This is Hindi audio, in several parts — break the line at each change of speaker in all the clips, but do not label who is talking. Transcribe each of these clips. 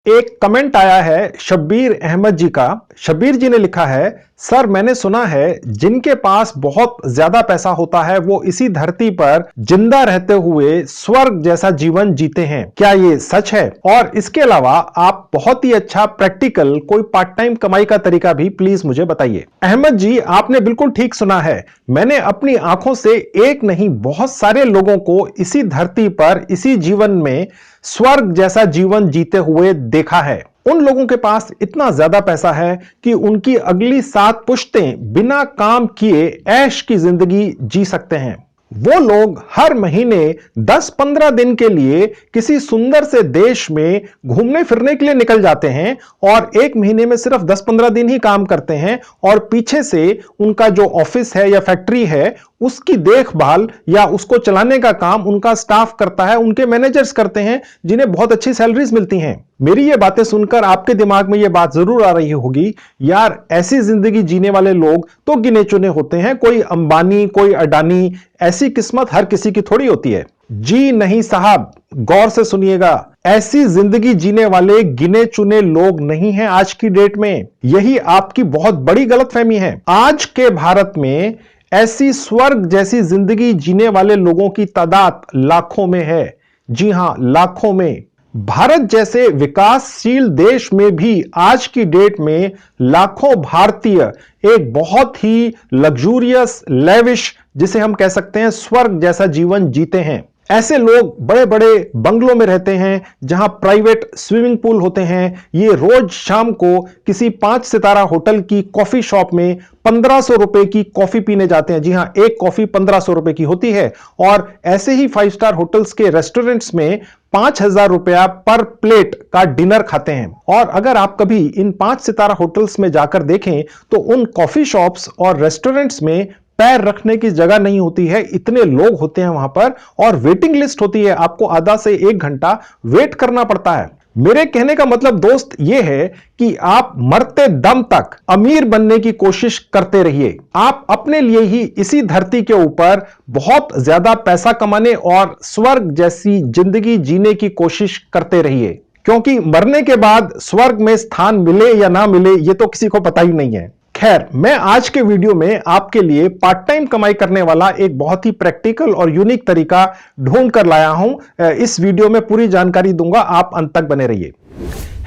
एक कमेंट आया है शब्बीर अहमद जी का। शब्बीर जी ने लिखा है, सर मैंने सुना है जिनके पास बहुत ज्यादा पैसा होता है वो इसी धरती पर जिंदा रहते हुए स्वर्ग जैसा जीवन जीते हैं, क्या ये सच है? और इसके अलावा आप बहुत ही अच्छा प्रैक्टिकल कोई पार्ट टाइम कमाई का तरीका भी प्लीज मुझे बताइए। अहमद जी, आपने बिल्कुल ठीक सुना है। मैंने अपनी आंखों से एक नहीं बहुत सारे लोगों को इसी धरती पर इसी जीवन में स्वर्ग जैसा जीवन जीते हुए देखा है। उन लोगों के पास इतना ज्यादा पैसा है कि उनकी अगली 7 पुश्तें बिना काम किए ऐश की जिंदगी जी सकते हैं। वो लोग हर महीने 10-15 दिन के लिए किसी सुंदर से देश में घूमने फिरने के लिए निकल जाते हैं और एक महीने में सिर्फ 10-15 दिन ही काम करते हैं और पीछे से उनका जो ऑफिस है या फैक्ट्री है उसकी देखभाल या उसको चलाने का काम उनका स्टाफ करता है, उनके मैनेजर्स करते हैं जिन्हें बहुत अच्छी सैलरीज मिलती हैं। मेरी ये बातें सुनकर आपके दिमाग में ये बात जरूर आ रही होगी, यार ऐसी जिंदगी जीने वाले लोग तो गिने चुने होते हैं, कोई अंबानी कोई अडानी, ऐसी किस्मत हर किसी की थोड़ी होती है। जी नहीं साहब, गौर से सुनिएगा, ऐसी जिंदगी जीने वाले गिने चुने लोग नहीं हैं आज की डेट में। यही आपकी बहुत बड़ी गलतफहमी है। आज के भारत में ऐसी स्वर्ग जैसी जिंदगी जीने वाले लोगों की तादाद लाखों में है। जी हां, लाखों में। भारत जैसे विकासशील देश में भी आज की डेट में लाखों भारतीय एक बहुत ही लग्जूरियस लेविश, जिसे हम कह सकते हैं स्वर्ग जैसा जीवन जीते हैं। ऐसे लोग बड़े बड़े बंगलों में रहते हैं जहां प्राइवेट स्विमिंग पूल होते हैं। ये रोज शाम को किसी 5 सितारा होटल की कॉफी शॉप में 1500 रुपए की कॉफी पीने जाते हैं। जी हां, एक कॉफी 1500 रुपए की होती है। और ऐसे ही 5 स्टार होटल्स के रेस्टोरेंट्स में 5000 रुपया पर प्लेट का डिनर खाते हैं। और अगर आप कभी इन 5 सितारा होटल्स में जाकर देखें तो उन कॉफी शॉप्स और रेस्टोरेंट्स में पैर रखने की जगह नहीं होती है, इतने लोग होते हैं वहां पर और वेटिंग लिस्ट होती है, आपको आधा से 1 घंटा वेट करना पड़ता है। मेरे कहने का मतलब दोस्त यह है कि आप मरते दम तक अमीर बनने की कोशिश करते रहिए। आप अपने लिए ही इसी धरती के ऊपर बहुत ज्यादा पैसा कमाने और स्वर्ग जैसी जिंदगी जीने की कोशिश करते रहिए, क्योंकि मरने के बाद स्वर्ग में स्थान मिले या ना मिले ये तो किसी को पता ही नहीं है। खैर, मैं आज के वीडियो में आपके लिए पार्ट टाइम कमाई करने वाला एक बहुत ही प्रैक्टिकल और यूनिक तरीका ढूंढ कर लाया हूं। इस वीडियो में पूरी जानकारी दूंगा, आप अंत तक बने रहिए।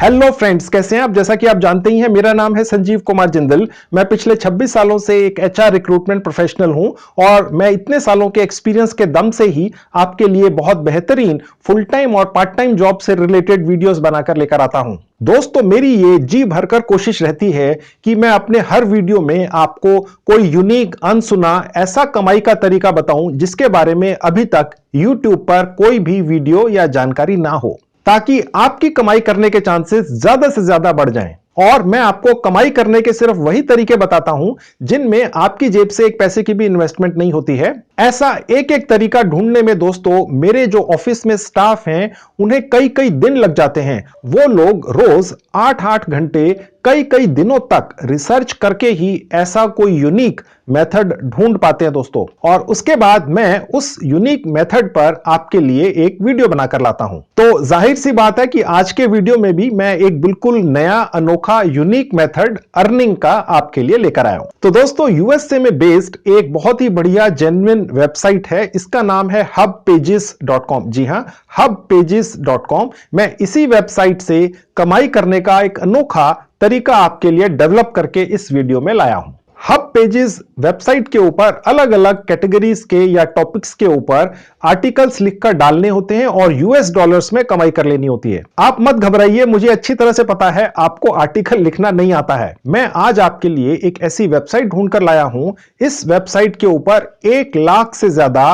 हेलो फ्रेंड्स, कैसे हैं आप? जैसा कि आप जानते ही हैं, मेरा नाम है संजीव कुमार जिंदल। मैं पिछले 26 सालों से एक एचआर रिक्रूटमेंट प्रोफेशनल हूं और मैं इतने सालों के एक्सपीरियंस के दम से ही आपके लिए बहुत बेहतरीन फुल टाइम और पार्ट टाइम जॉब से रिलेटेड वीडियोस बनाकर लेकर आता हूं। दोस्तों, मेरी ये जी भरकर कोशिश रहती है कि मैं अपने हर वीडियो में आपको कोई यूनिक, अनसुना ऐसा कमाई का तरीका बताऊं जिसके बारे में अभी तक YouTube पर कोई भी वीडियो या जानकारी ना हो, ताकि आपकी कमाई करने के चांसेस ज्यादा से ज्यादा बढ़ जाएं। और मैं आपको कमाई करने के सिर्फ वही तरीके बताता हूं जिनमें आपकी जेब से एक पैसे की भी इन्वेस्टमेंट नहीं होती है। ऐसा एक एक तरीका ढूंढने में दोस्तों मेरे जो ऑफिस में स्टाफ हैं उन्हें कई कई दिन लग जाते हैं। वो लोग रोज 8-8 घंटे कई कई दिनों तक रिसर्च करके ही ऐसा कोई यूनिक मेथड ढूंढ पाते हैं दोस्तों, और उसके बाद मैं उस यूनिक मेथड पर आपके लिए एक वीडियो बनाकर लाता हूं। तो जाहिर सी बात है कि आज के वीडियो में भी मैं एक बिल्कुल नया अनोखा यूनिक मेथड अर्निंग का आपके लिए लेकर आया हूं। तो दोस्तों, यूएसए में बेस्ड एक बहुत ही बढ़िया जेन्युइन वेबसाइट है, इसका नाम है hubpages.com। जी हां, hubpages.com। मैं इसी वेबसाइट से कमाई करने का एक अनोखा तरीका आपके लिए डेवलप करके इस वीडियो में लाया हूं। हब पेजेस वेबसाइट के ऊपर अलग अलग कैटेगरीज के या टॉपिक्स के ऊपर आर्टिकल्स लिखकर डालने होते हैं और यूएस डॉलर्स में कमाई कर लेनी होती है। आप मत घबराइए, मुझे अच्छी तरह से पता है आपको आर्टिकल लिखना नहीं आता है। मैं आज आपके लिए एक ऐसी वेबसाइट ढूंढकर लाया हूं। इस वेबसाइट के ऊपर 1 लाख से ज्यादा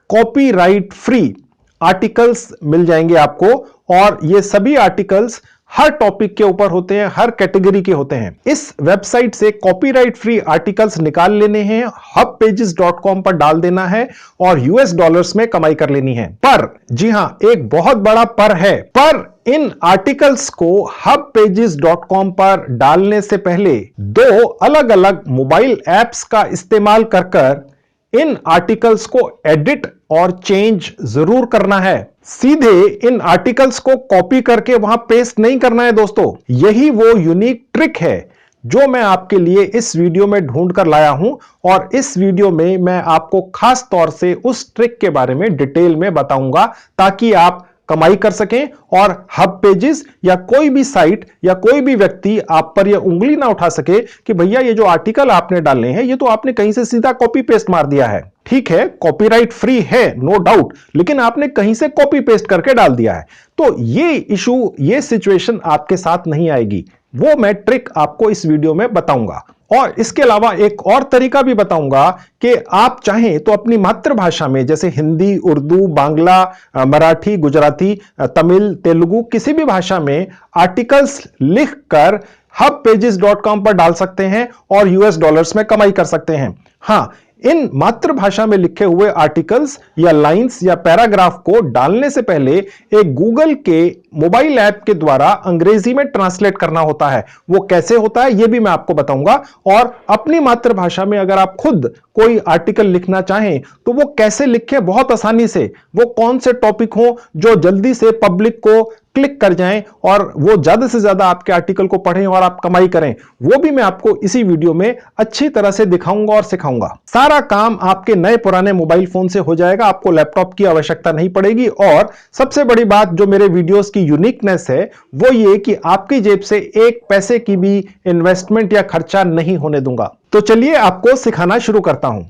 कॉपीराइट फ्री आर्टिकल्स मिल जाएंगे आपको, और ये सभी आर्टिकल्स हर टॉपिक के ऊपर होते हैं, हर कैटेगरी के होते हैं। इस वेबसाइट से कॉपीराइट फ्री आर्टिकल्स निकाल लेने हैं, hubpages.com पर डाल देना है और यूएस डॉलर्स में कमाई कर लेनी है। पर जी हां, एक बहुत बड़ा पर है। पर इन आर्टिकल्स को hubpages.com पर डालने से पहले 2 अलग अलग मोबाइल ऐप्स का इस्तेमाल कर इन आर्टिकल्स को एडिट और चेंज जरूर करना है। सीधे इन आर्टिकल्स को कॉपी करके वहां पेस्ट नहीं करना है दोस्तों। यही वो यूनिक ट्रिक है जो मैं आपके लिए इस वीडियो में ढूंढ कर लाया हूं, और इस वीडियो में मैं आपको खास तौर से उस ट्रिक के बारे में डिटेल में बताऊंगा ताकि आप कमाई कर सकें और हब पेजेस या कोई भी साइट या कोई भी व्यक्ति आप पर यह उंगली ना उठा सके कि भैया ये जो आर्टिकल आपने डाले हैं ये तो आपने कहीं से सीधा कॉपी पेस्ट मार दिया है। ठीक है, कॉपीराइट फ्री है, नो डाउट, लेकिन आपने कहीं से कॉपी पेस्ट करके डाल दिया है। तो ये इशू, ये सिचुएशन आपके साथ नहीं आएगी। वो मैं ट्रिक आपको इस वीडियो में बताऊंगा, और इसके अलावा एक और तरीका भी बताऊंगा कि आप चाहें तो अपनी मातृभाषा में जैसे हिंदी, उर्दू, बांग्ला, मराठी, गुजराती, तमिल, तेलुगु, किसी भी भाषा में आर्टिकल्स लिखकर hubpages.com पर डाल सकते हैं और यूएस डॉलर्स में कमाई कर सकते हैं। हां, इन मातृभाषा में लिखे हुए आर्टिकल्स या लाइंस या पैराग्राफ को डालने से पहले एक गूगल के मोबाइल ऐप के द्वारा अंग्रेजी में ट्रांसलेट करना होता है। वो कैसे होता है यह भी मैं आपको बताऊंगा, और अपनी मातृभाषा में अगर आप खुद कोई आर्टिकल लिखना चाहें तो वो कैसे लिखें बहुत आसानी से, वो कौन से टॉपिक हो जो जल्दी से पब्लिक को क्लिक कर जाएं और वो ज्यादा से ज्यादा आपके आर्टिकल को पढ़ें और आप कमाई करें, वो भी मैं आपको इसी वीडियो में अच्छी तरह से दिखाऊंगा और सिखाऊंगा। सारा काम आपके नए पुराने मोबाइल फोन से हो जाएगा, आपको लैपटॉप की आवश्यकता नहीं पड़ेगी। और सबसे बड़ी बात जो मेरे वीडियोस की यूनिकनेस है वो ये कि आपकी जेब से एक पैसे की भी इन्वेस्टमेंट या खर्चा नहीं होने दूंगा। तो चलिए आपको सिखाना शुरू करता हूं।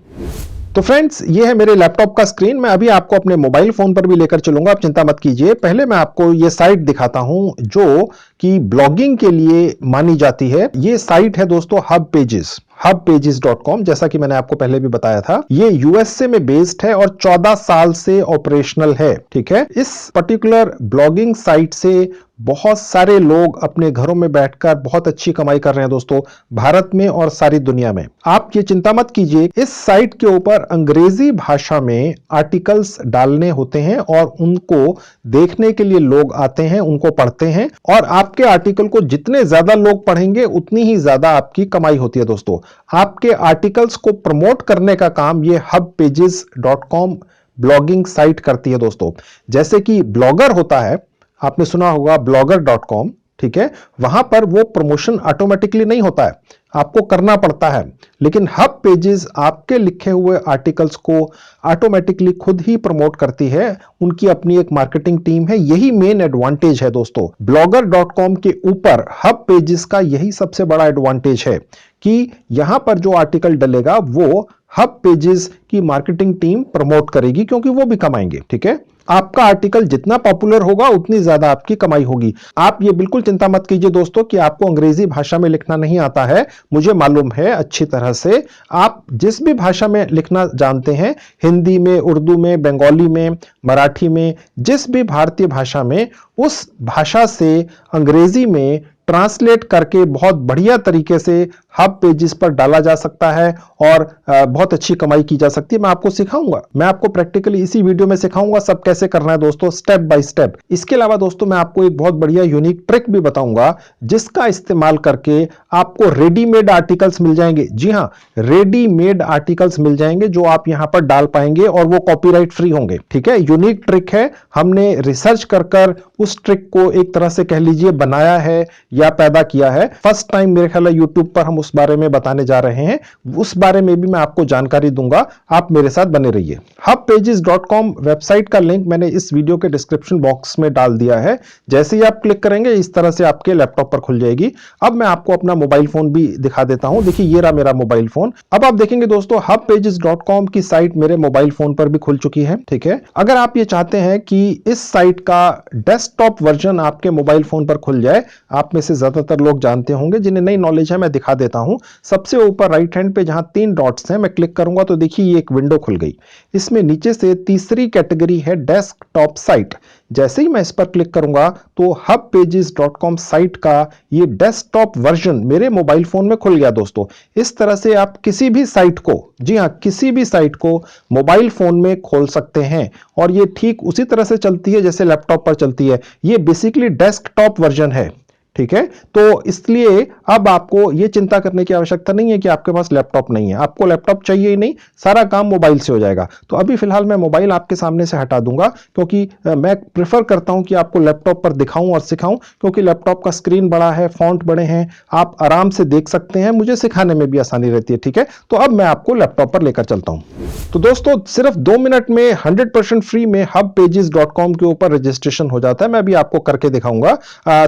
तो फ्रेंड्स, ये है मेरे लैपटॉप का स्क्रीन। मैं अभी आपको अपने मोबाइल फोन पर भी लेकर चलूंगा, आप चिंता मत कीजिए। पहले मैं आपको ये साइट दिखाता हूं जो कि ब्लॉगिंग के लिए मानी जाती है। ये साइट है दोस्तों हब पेजेस, hubpages.com। जैसा कि मैंने आपको पहले भी बताया था, ये यूएसए में बेस्ड है और 14 साल से ऑपरेशनल है। ठीक है, इस पर्टिकुलर ब्लॉगिंग साइट से बहुत सारे लोग अपने घरों में बैठकर बहुत अच्छी कमाई कर रहे हैं दोस्तों, भारत में और सारी दुनिया में। आप ये चिंता मत कीजिए, इस साइट के ऊपर अंग्रेजी भाषा में आर्टिकल्स डालने होते हैं और उनको देखने के लिए लोग आते हैं, उनको पढ़ते हैं, और आपके आर्टिकल को जितने ज्यादा लोग पढ़ेंगे उतनी ही ज्यादा आपकी कमाई होती है दोस्तों। आपके आर्टिकल्स को प्रमोट करने का काम ये hubpages.com ब्लॉगिंग साइट करती है दोस्तों। जैसे कि ब्लॉगर होता है, आपने सुना होगा blogger.com, ठीक है, वहां पर वो प्रमोशन ऑटोमेटिकली नहीं होता है, आपको करना पड़ता है। लेकिन हब पेजेस आपके लिखे हुए आर्टिकल्स को ऑटोमेटिकली खुद ही प्रमोट करती है, उनकी अपनी एक मार्केटिंग टीम है। यही मेन एडवांटेज है दोस्तों, blogger.com के ऊपर हब पेजेस का यही सबसे बड़ा एडवांटेज है कि यहां पर जो आर्टिकल डलेगा वो हब पेजेस की मार्केटिंग टीम प्रमोट करेगी, क्योंकि वो भी कमाएंगे। ठीक है, आपका आर्टिकल जितना पॉपुलर होगा उतनी ज्यादा आपकी कमाई होगी। आप ये बिल्कुल चिंता मत कीजिए दोस्तों कि आपको अंग्रेजी भाषा में लिखना नहीं आता है, मुझे मालूम है अच्छी तरह से। आप जिस भी भाषा में लिखना जानते हैं, हिंदी में, उर्दू में, बंगाली में, मराठी में, जिस भी भारतीय भाषा में, उस भाषा से अंग्रेजी में ट्रांसलेट करके बहुत बढ़िया तरीके से हब पेजेस पर डाला जा सकता है और बहुत अच्छी कमाई की जा सकती है। मैं आपको सिखाऊंगा, मैं आपको प्रैक्टिकली इसी वीडियो में सिखाऊंगा सब कैसे करना है दोस्तों, स्टेप बाय स्टेप। इसके अलावा दोस्तों मैं आपको एक बहुत बढ़िया यूनिक ट्रिक भी बताऊंगा जिसका इस्तेमाल करके आपको रेडीमेड आर्टिकल्स मिल जाएंगे। जी हाँ, रेडीमेड आर्टिकल्स मिल जाएंगे जो आप यहां पर डाल पाएंगे और वो कॉपीराइट फ्री होंगे। ठीक है, यूनिक ट्रिक है, हमने रिसर्च कर उस ट्रिक को एक तरह से कह लीजिए बनाया है या पैदा किया है। फर्स्ट टाइम मेरे ख्याल है यूट्यूब पर हम उस बारे में बताने जा रहे हैं, उस बारे में भी मैं आपको जानकारी दूंगा, आप मेरे साथ बने रहिए। hubpages.com वेबसाइट का लिंक मैंने इस वीडियो के डिस्क्रिप्शन बॉक्स में डाल दिया है। जैसे ही आप क्लिक करेंगे इस तरह से आपके लैपटॉप पर खुल जाएगी। अब मैं आपको अपना मोबाइल फोन भी दिखा देता हूं। देखिए ये रहा मेरा मोबाइल फोन। अब आप देखेंगे दोस्तों hubpages.com की साइट मेरे मोबाइल फोन पर भी खुल चुकी है। ठीक है, अगर आप ये चाहते हैं कि इस साइट का डेस्कटॉप वर्जन आपके मोबाइल फोन पर खुल जाए, आप में से ज्यादातर लोग जानते होंगे, जिन्हें नई नॉलेज है मैं दिखा देता हूं। सबसे ऊपर राइट हैंड पे जहां 3 डॉट्स हैं, मैं क्लिक करूंगा तो देखिए ये एक विंडो खुल गई। इसमें नीचे से तीसरी कैटेगरी है डेस्कटॉप साइट। जैसे ही मैं इस पर क्लिक करूंगा तो hubpages.com साइट का ये डेस्कटॉप वर्जन मेरे मोबाइल फोन में खुल गया दोस्तों। इस तरह से आप किसी भी साइट को, जी हां, किसी भी साइट को मोबाइल फोन में खोल सकते हैं और ये ठीक उसी तरह से चलती है जैसे लैपटॉप पर चलती है। ये बेसिकली डेस्कटॉप वर्जन है। ठीक है। तो इसलिए अब आपको ये चिंता करने की आवश्यकता नहीं है कि आपके पास लैपटॉप नहीं है, आपको लैपटॉप चाहिए ही नहीं, सारा काम मोबाइल से हो जाएगा। तो अभी फिलहाल मैं मोबाइल आपके सामने से हटा दूंगा, क्योंकि मैं प्रेफर करता हूं कि आपको लैपटॉप पर दिखाऊं और सिखाऊं, क्योंकि लैपटॉप का स्क्रीन बड़ा है, फॉन्ट बड़े हैं, आप आराम से देख सकते हैं, मुझे सिखाने में भी आसानी रहती है। ठीक है, तो अब मैं आपको लैपटॉप पर लेकर चलता हूं। तो दोस्तों सिर्फ 2 मिनट में 100% फ्री में hubpages.com के ऊपर रजिस्ट्रेशन हो जाता है। मैं भी आपको करके दिखाऊंगा।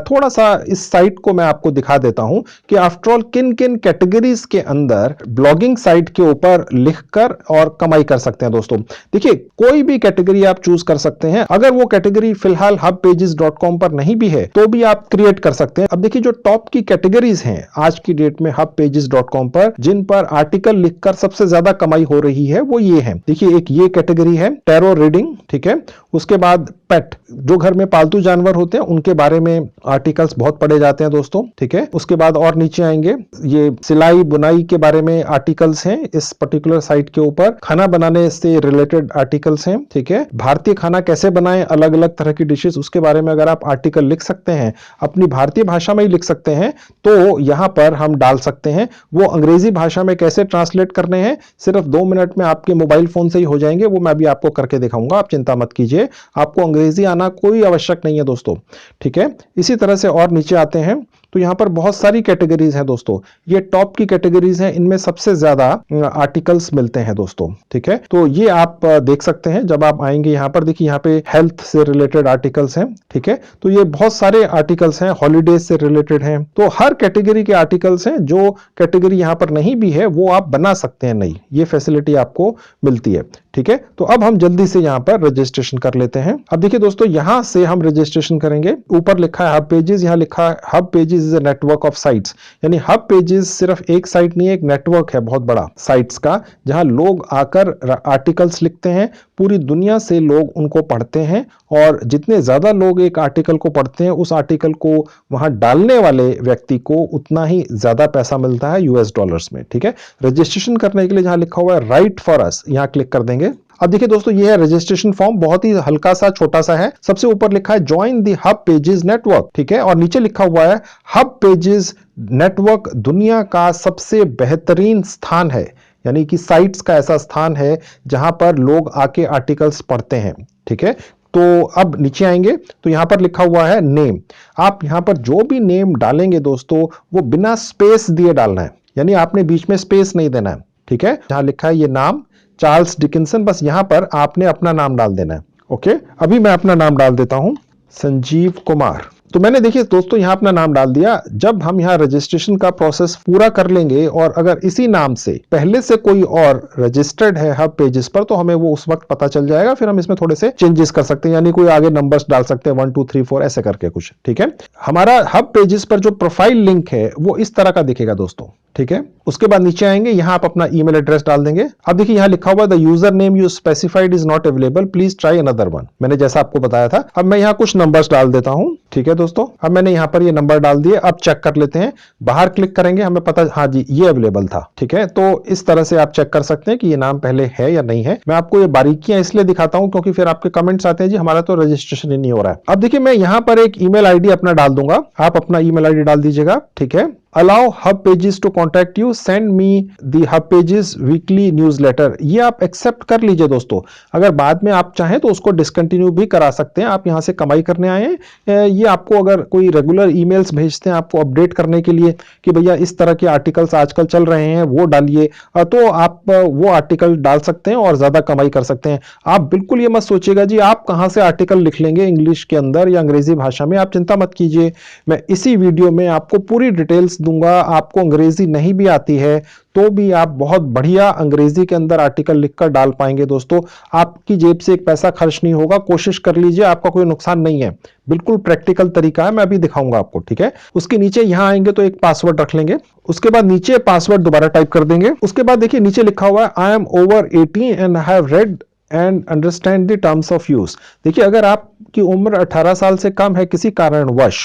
थोड़ा सा इस साइट को मैं आपको दिखा देता हूं कि आफ्टर ऑल किन किन कैटेगरीज के अंदर ब्लॉगिंग साइट के ऊपर लिखकर और कमाई कर सकते हैं। दोस्तों देखिए, कोई भी कैटेगरी आप चूज कर सकते हैं। अगर वो कैटेगरी फिलहाल hubpages.com पर नहीं भी है तो भी आप क्रिएट कर सकते हैं। अब देखिए, जो टॉप की कैटेगरीज हैं आज की डेट में hubpages.com पर, जिन पर आर्टिकल लिखकर सबसे ज्यादा कमाई हो रही है, वो ये है। देखिए, एक ये कैटेगरी है टैरो रीडिंग, ठीक है। उसके बाद पेट, जो घर में पालतू जानवर होते हैं उनके बारे में आर्टिकल्स बहुत पढ़े जाते हैं दोस्तों, ठीक है। उसके बाद और नीचे आएंगे, ये सिलाई बुनाई के बारे में आर्टिकल्स हैं इस पर्टिकुलर साइट के ऊपर। खाना बनाने से रिलेटेड आर्टिकल्स हैं, ठीक है। भारतीय खाना कैसे बनाएं, अलग अलग तरह की डिशेस, उसके बारे में अगर आप आर्टिकल लिख सकते हैं, अपनी भारतीय भाषा में ही लिख सकते हैं, तो यहां पर हम डाल सकते हैं। वो अंग्रेजी भाषा में कैसे ट्रांसलेट करने हैं, सिर्फ 2 मिनट में आपके मोबाइल फोन से ही हो जाएंगे। वो मैं भी आपको करके दिखाऊंगा, आप चिंता मत कीजिए, आपको अंग्रेजी आना कोई आवश्यक नहीं है दोस्तों, ठीक है। इसी तरह से और नीचे आते हैं तो यहां पर बहुत सारी कैटेगरीज हैं दोस्तों। ये टॉप की कैटेगरीज हैं, इनमें सबसे ज्यादा आर्टिकल्स मिलते हैं दोस्तों, ठीक है। तो ये आप देख सकते हैं जब आप आएंगे यहां पर। देखिए, यहां पे हेल्थ से रिलेटेड आर्टिकल्स हैं, ठीक है। तो ये बहुत सारे आर्टिकल्स हैं, हॉलीडेज से रिलेटेड हैं। तो हर कैटेगरी के आर्टिकल्स हैं। जो कैटेगरी यहां पर नहीं भी है वो आप बना सकते हैं, नहीं, ये फैसिलिटी आपको मिलती है, ठीक है। तो अब हम जल्दी से यहां पर रजिस्ट्रेशन कर लेते हैं। अब देखिए दोस्तों, यहां से हम रजिस्ट्रेशन करेंगे। ऊपर लिखा है हब पेजेस, यहां लिखा है hub pages is a network of sites. यानी हब पेजेस सिर्फ एक साइट नहीं है, एक नेटवर्क है बहुत बड़ा साइट्स का, जहां लोग आकर आर्टिकल्स लिखते हैं। पूरी दुनिया से लोग उनको पढ़ते हैं, और जितने ज्यादा लोग एक आर्टिकल को पढ़ते हैं, उस आर्टिकल को वहां डालने वाले व्यक्ति को उतना ही ज्यादा पैसा मिलता है यूएस डॉलर्स में, ठीक है। रजिस्ट्रेशन करने के लिए जहां लिखा हुआ है राइट फॉर अस, यहां क्लिक कर देंगे। अब देखिए दोस्तों, ये है रजिस्ट्रेशन फॉर्म, बहुत ही हल्का सा छोटा सा है। सबसे ऊपर लिखा है join the hub pages network, ठीक है। और नीचे लिखा हुआ है हब पेजेस नेटवर्क दुनिया का सबसे बेहतरीन स्थान है, यानी कि साइट्स का ऐसा स्थान है जहां पर लोग आके आर्टिकल्स पढ़ते हैं, ठीक है। तो अब नीचे आएंगे तो यहां पर लिखा हुआ है नेम। आप यहां पर जो भी नेम डालेंगे दोस्तों, वो बिना स्पेस दिए डालना है, यानी आपने बीच में स्पेस नहीं देना है, ठीक है। जहां लिखा है ये नाम चार्ल्स डिकिंसन, बस यहां पर आपने अपना नाम डाल देना है, ओके। अभी मैं अपना नाम डाल देता हूं, संजीव कुमार। तो मैंने देखिए दोस्तों यहां अपना नाम डाल दिया। जब हम यहां रजिस्ट्रेशन का प्रोसेस पूरा कर लेंगे और अगर इसी नाम से पहले से कोई और रजिस्टर्ड है हब पेजेस पर, तो हमें वो उस वक्त पता चल जाएगा। फिर हम इसमें थोड़े से चेंजेस कर सकते हैं, यानी कोई आगे नंबर्स डाल सकते हैं 1 2 3 4 ऐसे करके कुछ, ठीक है। हमारा हब पेजेस पर जो प्रोफाइल लिंक है वो इस तरह का दिखेगा दोस्तों, ठीक है। उसके बाद नीचे आएंगे, यहां आप अपना ईमेल एड्रेस डाल देंगे। अब देखिए यहां लिखा हुआ the user name you specified is not available, please try another one. मैंने जैसा आपको बताया था। अब मैं यहां कुछ नंबर्स डाल देता हूं, ठीक है दोस्तों। अब मैंने यहां पर ये नंबर डाल दिए। अब चेक कर लेते हैं, बाहर क्लिक करेंगे, हमें पता, हाँ जी ये अवेलेबल था, ठीक है। तो इस तरह से आप चेक कर सकते हैं कि ये नाम पहले है या नहीं है। मैं आपको ये बारीकियां इसलिए दिखाता हूं क्योंकि फिर आपके कमेंट्स आते हैं जी हमारा तो रजिस्ट्रेशन ही नहीं हो रहा है। अब देखिए मैं यहां पर एक ईमेल आईडी अपना डाल दूंगा, आप अपना ईमेल आईडी डाल दीजिएगा, ठीक है। Allow HubPages to contact you, send me the HubPages weekly newsletter, ये आप एक्सेप्ट कर लीजिए दोस्तों। अगर बाद में आप चाहें तो उसको डिसकंटिन्यू भी करा सकते हैं। आप यहां से कमाई करने आए हैं, ये आपको अगर कोई रेगुलर ईमेल्स भेजते हैं आपको अपडेट करने के लिए कि भैया इस तरह के आर्टिकल्स आजकल चल रहे हैं वो डालिए, तो आप वो आर्टिकल डाल सकते हैं और ज्यादा कमाई कर सकते हैं। आप बिल्कुल ये मत सोचिएगा जी आप कहां से आर्टिकल लिख लेंगे इंग्लिश के अंदर या अंग्रेजी भाषा में, आप चिंता मत कीजिए। मैं इसी वीडियो में आपको पूरी डिटेल्स दूंगा। आपको अंग्रेजी नहीं भी आती है तो भी आप बहुत बढ़िया अंग्रेजी के अंदर आर्टिकल लिखकर डाल पाएंगे दोस्तों। आपकी जेब से एक पैसा खर्च नहीं होगा, कोशिश कर लीजिए, आपका कोई नुकसान नहीं है। बिल्कुल प्रैक्टिकल तरीका है, मैं अभी दिखाऊंगा आपको, ठीक है। उसके नीचे यहां आएंगे तो एक पासवर्ड रख लेंगे, उसके बाद नीचे पासवर्ड दोबारा टाइप कर देंगे। उसके बाद देखिए नीचे लिखा हुआ है I M over 18 and have read and understand the terms of use. देखिए अगर आपकी उम्र 18 साल से कम है किसी कारणवश,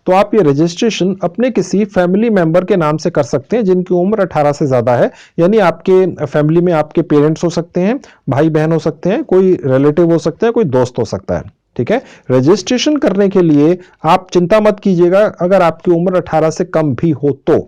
तो आप ये रजिस्ट्रेशन अपने किसी फैमिली मेंबर के नाम से कर सकते हैं जिनकी उम्र 18 से ज्यादा है। यानी आपके फैमिली में आपके पेरेंट्स हो सकते हैं, भाई बहन हो सकते हैं, कोई रिलेटिव हो सकते हैं, कोई दोस्त हो सकता है, ठीक है। रजिस्ट्रेशन करने के लिए आप चिंता मत कीजिएगा अगर आपकी उम्र 18 से कम भी हो तो,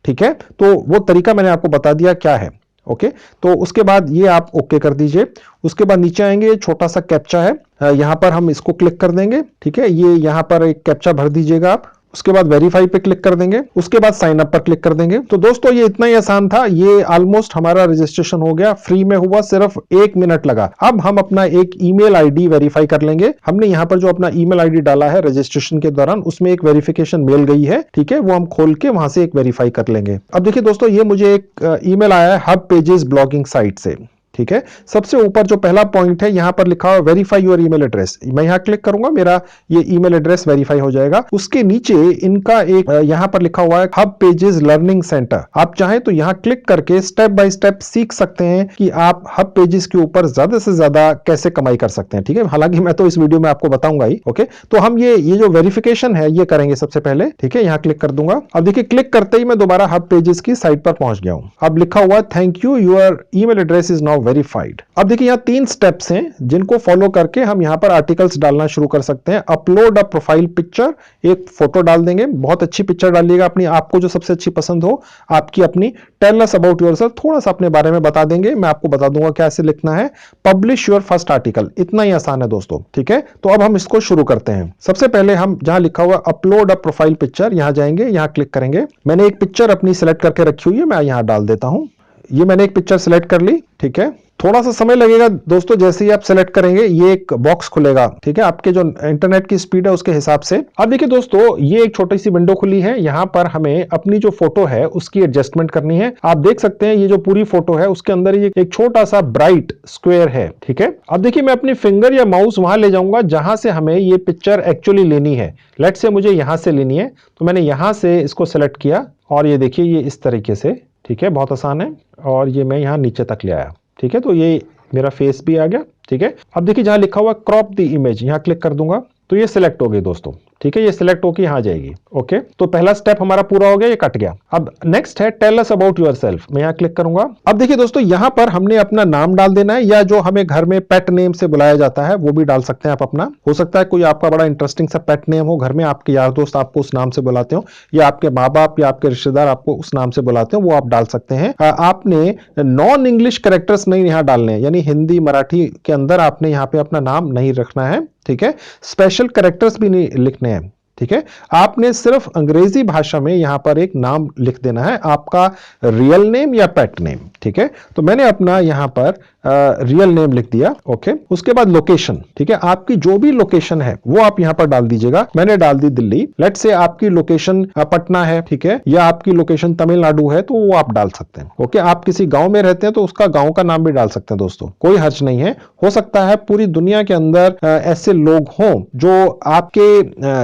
ठीक है। तो वो तरीका मैंने आपको बता दिया क्या है। ओके, तो उसके बाद ये आप ओके कर दीजिए। उसके बाद नीचे आएंगे, छोटा सा कैप्चा है, यहां पर हम इसको क्लिक कर देंगे, ठीक है। ये यहां पर एक कैप्चा भर दीजिएगा आप। उसके बाद वेरीफाई पे क्लिक कर देंगे, उसके बाद साइन अप पर क्लिक कर देंगे। तो दोस्तों ये इतना ही आसान था, ये ऑलमोस्ट हमारा रजिस्ट्रेशन हो गया, फ्री में हुआ, सिर्फ 1 मिनट लगा। अब हम अपना एक ईमेल आईडी वेरीफाई कर लेंगे। हमने यहाँ पर जो अपना ईमेल आईडी डाला है रजिस्ट्रेशन के दौरान, उसमें एक वेरिफिकेशन मेल गई है, ठीक है, वो हम खोल के वहां से एक वेरीफाई कर लेंगे। अब देखिए दोस्तों, ये मुझे एक ईमेल आया है हब पेजेस ब्लॉगिंग साइट से, ठीक है। सबसे ऊपर जो पहला पॉइंट है यहां पर लिखा हुआ वेरीफाई योर ईमेल एड्रेस, मैं यहां क्लिक करूंगा, मेरा ये ईमेल एड्रेस वेरीफाई हो जाएगा। उसके नीचे इनका एक यहां पर लिखा हुआ है हब पेजेस लर्निंग सेंटर। आप चाहें तो यहां क्लिक करके स्टेप बाय स्टेप सीख सकते हैं कि आप हब पेजेस के ऊपर ज्यादा से ज्यादा कैसे कमाई कर सकते हैं, ठीक है। हालांकि मैं तो इस वीडियो में आपको बताऊंगा ही। ओके, तो हम ये जो वेरिफिकेशन है ये करेंगे सबसे पहले, ठीक है। यहां क्लिक कर दूंगा। अब देखिए क्लिक करते ही मैं दोबारा हब पेजेस की साइट पर पहुंच गया हूं। अब लिखा हुआ thank you, your email address is now verified. अब देखिए यहाँ 3 स्टेप्स हैं जिनको फॉलो करके हम यहाँ पर आर्टिकल्स डालना शुरू कर सकते हैं। अपलोड अ प्रोफाइल पिक्चर, एक फोटो डाल देंगे, बहुत अच्छी पिक्चर डालिएगा अपनी, आपको जो सबसे अच्छी पसंद हो आपकी अपनी। टेल अस अबाउट योरसेल्फ, थोड़ा सा अपने बारे में बता देंगे, मैं आपको बता दूंगा कैसे लिखना है। पब्लिश योर फर्स्ट आर्टिकल, इतना ही आसान है दोस्तों, ठीक है। तो अब हम इसको शुरू करते हैं। सबसे पहले हम जहां लिखा हुआ अपलोड अ प्रोफाइल पिक्चर, यहां जाएंगे, यहां क्लिक करेंगे। मैंने एक पिक्चर अपनी सिलेक्ट करके रखी हुई है, मैं यहां डाल देता हूं। ये मैंने एक पिक्चर सिलेक्ट कर ली, ठीक है। थोड़ा सा समय लगेगा दोस्तों, जैसे ही आप सिलेक्ट करेंगे ये एक बॉक्स खुलेगा, ठीक है, आपके जो इंटरनेट की स्पीड है उसके हिसाब से। अब देखिए दोस्तों, ये एक छोटी सी विंडो खुली है, यहां पर हमें अपनी जो फोटो है उसकी एडजस्टमेंट करनी है। आप देख सकते हैं ये जो पूरी फोटो है उसके अंदर ये एक छोटा सा ब्राइट स्क्वायर है, ठीक है। अब देखिए मैं अपनी फिंगर या माउस वहां ले जाऊंगा जहां से हमें ये पिक्चर एक्चुअली लेनी है। लेट से मुझे यहां से लेनी है, तो मैंने यहां से इसको सेलेक्ट किया और ये देखिए ये इस तरीके से, ठीक है, बहुत आसान है। और ये मैं यहां नीचे तक ले आया, ठीक है। तो ये मेरा फेस भी आ गया, ठीक है। अब देखिए जहां लिखा हुआ क्रॉप द इमेज, यहां क्लिक कर दूंगा तो ये सिलेक्ट हो गई दोस्तों, ठीक है। ये सिलेक्ट होकर यहां जाएगी। ओके, तो पहला स्टेप हमारा पूरा हो गया, ये कट गया। अब नेक्स्ट है टेल अस अबाउट योरसेल्फ, मैं यहां क्लिक करूंगा। अब देखिए दोस्तों, यहां पर हमने अपना नाम डाल देना है, या जो हमें घर में पेट नेम से बुलाया जाता है वो भी डाल सकते हैं आप अपना। हो सकता है कोई आपका बड़ा इंटरेस्टिंग सा पेट नेम हो घर में, आपके यार दोस्त आपको उस नाम से बुलाते हो, या आपके माँ बाप या आपके रिश्तेदार आपको उस नाम से बुलाते हो, वो आप डाल सकते हैं। आपने नॉन इंग्लिश कैरेक्टर्स नहीं यहां डालने, यानी हिंदी मराठी के अंदर आपने यहां पे अपना नाम नहीं रखना है, ठीक है। स्पेशल कैरेक्टर्स भी नहीं लिखने हैं, ठीक है। आपने सिर्फ अंग्रेजी भाषा में यहां पर एक नाम लिख देना है, आपका रियल नेम या पेट नेम, ठीक है। तो मैंने अपना यहां पर रियल नेम लिख दिया। ओके, उसके बाद लोकेशन, ठीक है, आपकी जो भी लोकेशन है वो आप यहां पर डाल दीजिएगा। मैंने डाल दी दिल्ली। लेट से आपकी लोकेशन पटना है, ठीक है, या आपकी लोकेशन तमिलनाडु है तो वो आप डाल सकते हैं। ओके, आप किसी गांव में रहते हैं तो उसका गांव का नाम भी डाल सकते हैं दोस्तों, कोई हर्ज नहीं है। हो सकता है पूरी दुनिया के अंदर ऐसे लोग हों जो आपके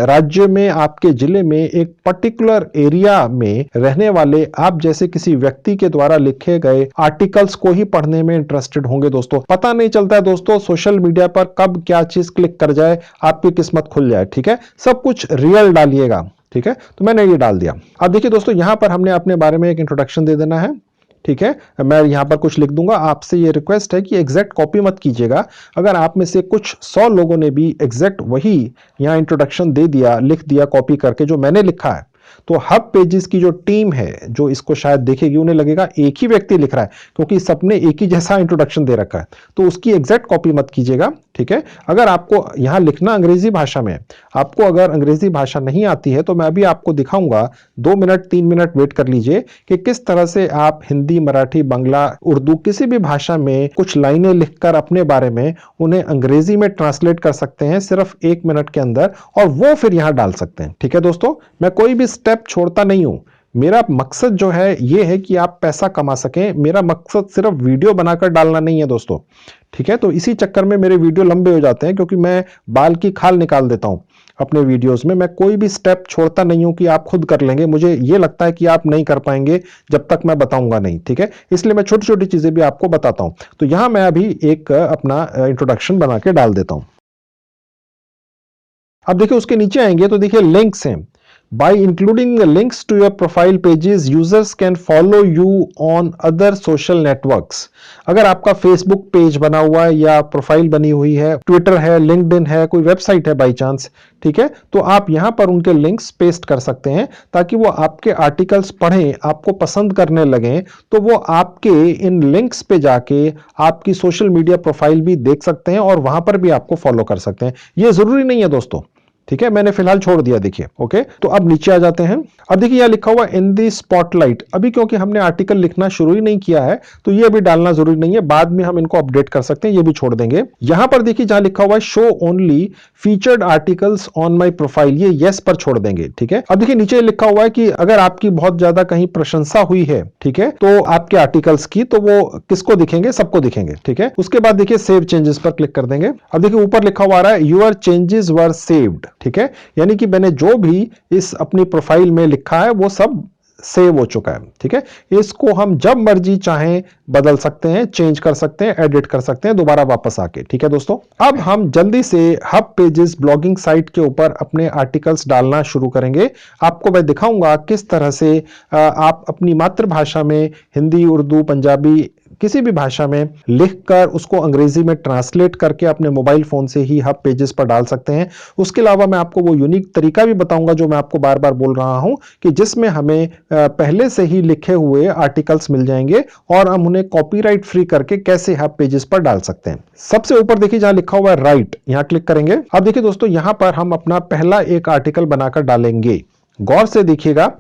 राज्य में, आपके जिले में, एक पर्टिकुलर एरिया में रहने वाले आप जैसे किसी व्यक्ति के द्वारा लिखे गए आर्टिकल्स को ही पढ़ने में इंटरेस्टेड होंगे दोस्तों। पता नहीं चलता है दोस्तों सोशल मीडिया पर कब क्या चीज क्लिक कर जाए, आपकी किस्मत खुल जाए, ठीक है। सब कुछ रियल डालिएगा, ठीक है। तो मैंने ये डाल दिया। अब देखिए दोस्तों, यहां पर हमने अपने बारे में एक इंट्रोडक्शन दे देना है, ठीक है। मैं यहां पर कुछ लिख दूंगा। आपसे ये रिक्वेस्ट है कि एग्जैक्ट कॉपी मत कीजिएगा। अगर आप में से कुछ 100 लोगों ने भी एग्जैक्ट वही यहां इंट्रोडक्शन दे दिया, लिख दिया कॉपी करके जो मैंने लिखा है, तो हब पेजेस की जो टीम है जो इसको शायद देखेगी उन्हें लगेगा एक ही व्यक्ति लिख रहा है, क्योंकि सबने एक ही जैसा इंट्रोडक्शन दे रखा है। तो उसकी एग्जैक्ट कॉपी मत कीजिएगा, ठीक है। अगर आपको यहां लिखना अंग्रेजी भाषा में, आपको अगर अंग्रेजी भाषा नहीं आती है तो मैं अभी आपको दिखाऊंगा, 2 मिनट 3 मिनट वेट कर लीजिए कि किस तरह से आप हिंदी, मराठी, बांग्ला, उर्दू किसी भी भाषा में कुछ लाइनें लिखकर अपने बारे में उन्हें अंग्रेजी में ट्रांसलेट कर सकते हैं सिर्फ 1 मिनट के अंदर, और वो फिर यहां डाल सकते हैं, ठीक है दोस्तों। मैं कोई भी स्टेप छोड़ता नहीं हूं। मेरा मकसद जो है ये है कि आप पैसा कमा सकें। मेरा मकसद सिर्फ वीडियो बनाकर डालना नहीं है दोस्तों, ठीक है। तो इसी चक्कर में मेरे वीडियो लंबे हो जाते हैं, क्योंकि मैं बाल की खाल निकाल देता हूं अपने वीडियोस में। मैं कोई भी स्टेप छोड़ता नहीं हूं कि आप खुद कर लेंगे, मुझे ये लगता है कि आप नहीं कर पाएंगे जब तक मैं बताऊंगा नहीं, ठीक है। इसलिए मैं छोटी छोटी चीजें भी आपको बताता हूं। तो यहां मैं अभी एक अपना इंट्रोडक्शन बना के डाल देता हूं। अब देखिए उसके नीचे आएंगे तो देखिए लिंक्स हैं। By including the links to your profile pages, users can follow you on other social networks. अगर आपका Facebook पेज बना हुआ है या प्रोफाइल बनी हुई है, ट्विटर है, लिंक्डइन है, कोई वेबसाइट है बाई चांस, ठीक है, तो आप यहां पर उनके लिंक्स पेस्ट कर सकते हैं ताकि वो आपके आर्टिकल्स पढ़ें, आपको पसंद करने लगें, तो वो आपके इन लिंक्स पे जाके आपकी सोशल मीडिया प्रोफाइल भी देख सकते हैं और वहां पर भी आपको फॉलो कर सकते हैं। ये जरूरी नहीं है दोस्तों, ठीक है, मैंने फिलहाल छोड़ दिया, देखिए। ओके, तो अब नीचे आ जाते हैं। अब देखिए यहां लिखा हुआ इन दी स्पॉटलाइट। अभी क्योंकि हमने आर्टिकल लिखना शुरू ही नहीं किया है तो ये अभी डालना जरूरी नहीं है, बाद में हम इनको अपडेट कर सकते हैं, ये भी छोड़ देंगे। यहां पर देखिए जहां लिखा हुआ है show only featured articles on my profile, ये यस पर छोड़ देंगे, ठीक है। अब देखिए नीचे लिखा हुआ है कि अगर आपकी बहुत ज्यादा कहीं प्रशंसा हुई है, ठीक है, तो आपके आर्टिकल्स की, तो वो किसको दिखेंगे? सबको दिखेंगे, ठीक है। उसके बाद देखिए सेव चेंजेस पर क्लिक कर देंगे। अब देखिए ऊपर लिखा हुआ आ रहा है यूर चेंजेस वर सेव्ड, ठीक है, यानी कि मैंने जो भी इस अपनी प्रोफाइल में लिखा है वो सब सेव हो चुका है, ठीक है। इसको हम जब मर्जी चाहें बदल सकते हैं, चेंज कर सकते हैं, एडिट कर सकते हैं दोबारा वापस आके, ठीक है दोस्तों। अब हम जल्दी से हब पेजेस ब्लॉगिंग साइट के ऊपर अपने आर्टिकल्स डालना शुरू करेंगे। आपको मैं दिखाऊंगा किस तरह से आप अपनी मातृभाषा में, हिंदी, उर्दू, पंजाबी, किसी भी भाषा में लिखकर उसको अंग्रेजी में ट्रांसलेट करके अपने मोबाइल फोन से ही हब पेजेस पर डाल सकते हैं। उसके अलावा मैं आपको वो यूनिक तरीका भी बताऊंगा जो मैं आपको बार बार बोल रहा हूं कि जिसमें हमें पहले से ही लिखे हुए आर्टिकल्स मिल जाएंगे और हम उन्हें कॉपीराइट फ्री करके कैसे हब पेजेस पर डाल सकते हैं। सबसे ऊपर देखिए जहां लिखा हुआ है राइट, यहां क्लिक करेंगे। अब देखिए दोस्तों यहां पर हम अपना पहला एक आर्टिकल बनाकर डालेंगे। गौर से देखिएगा,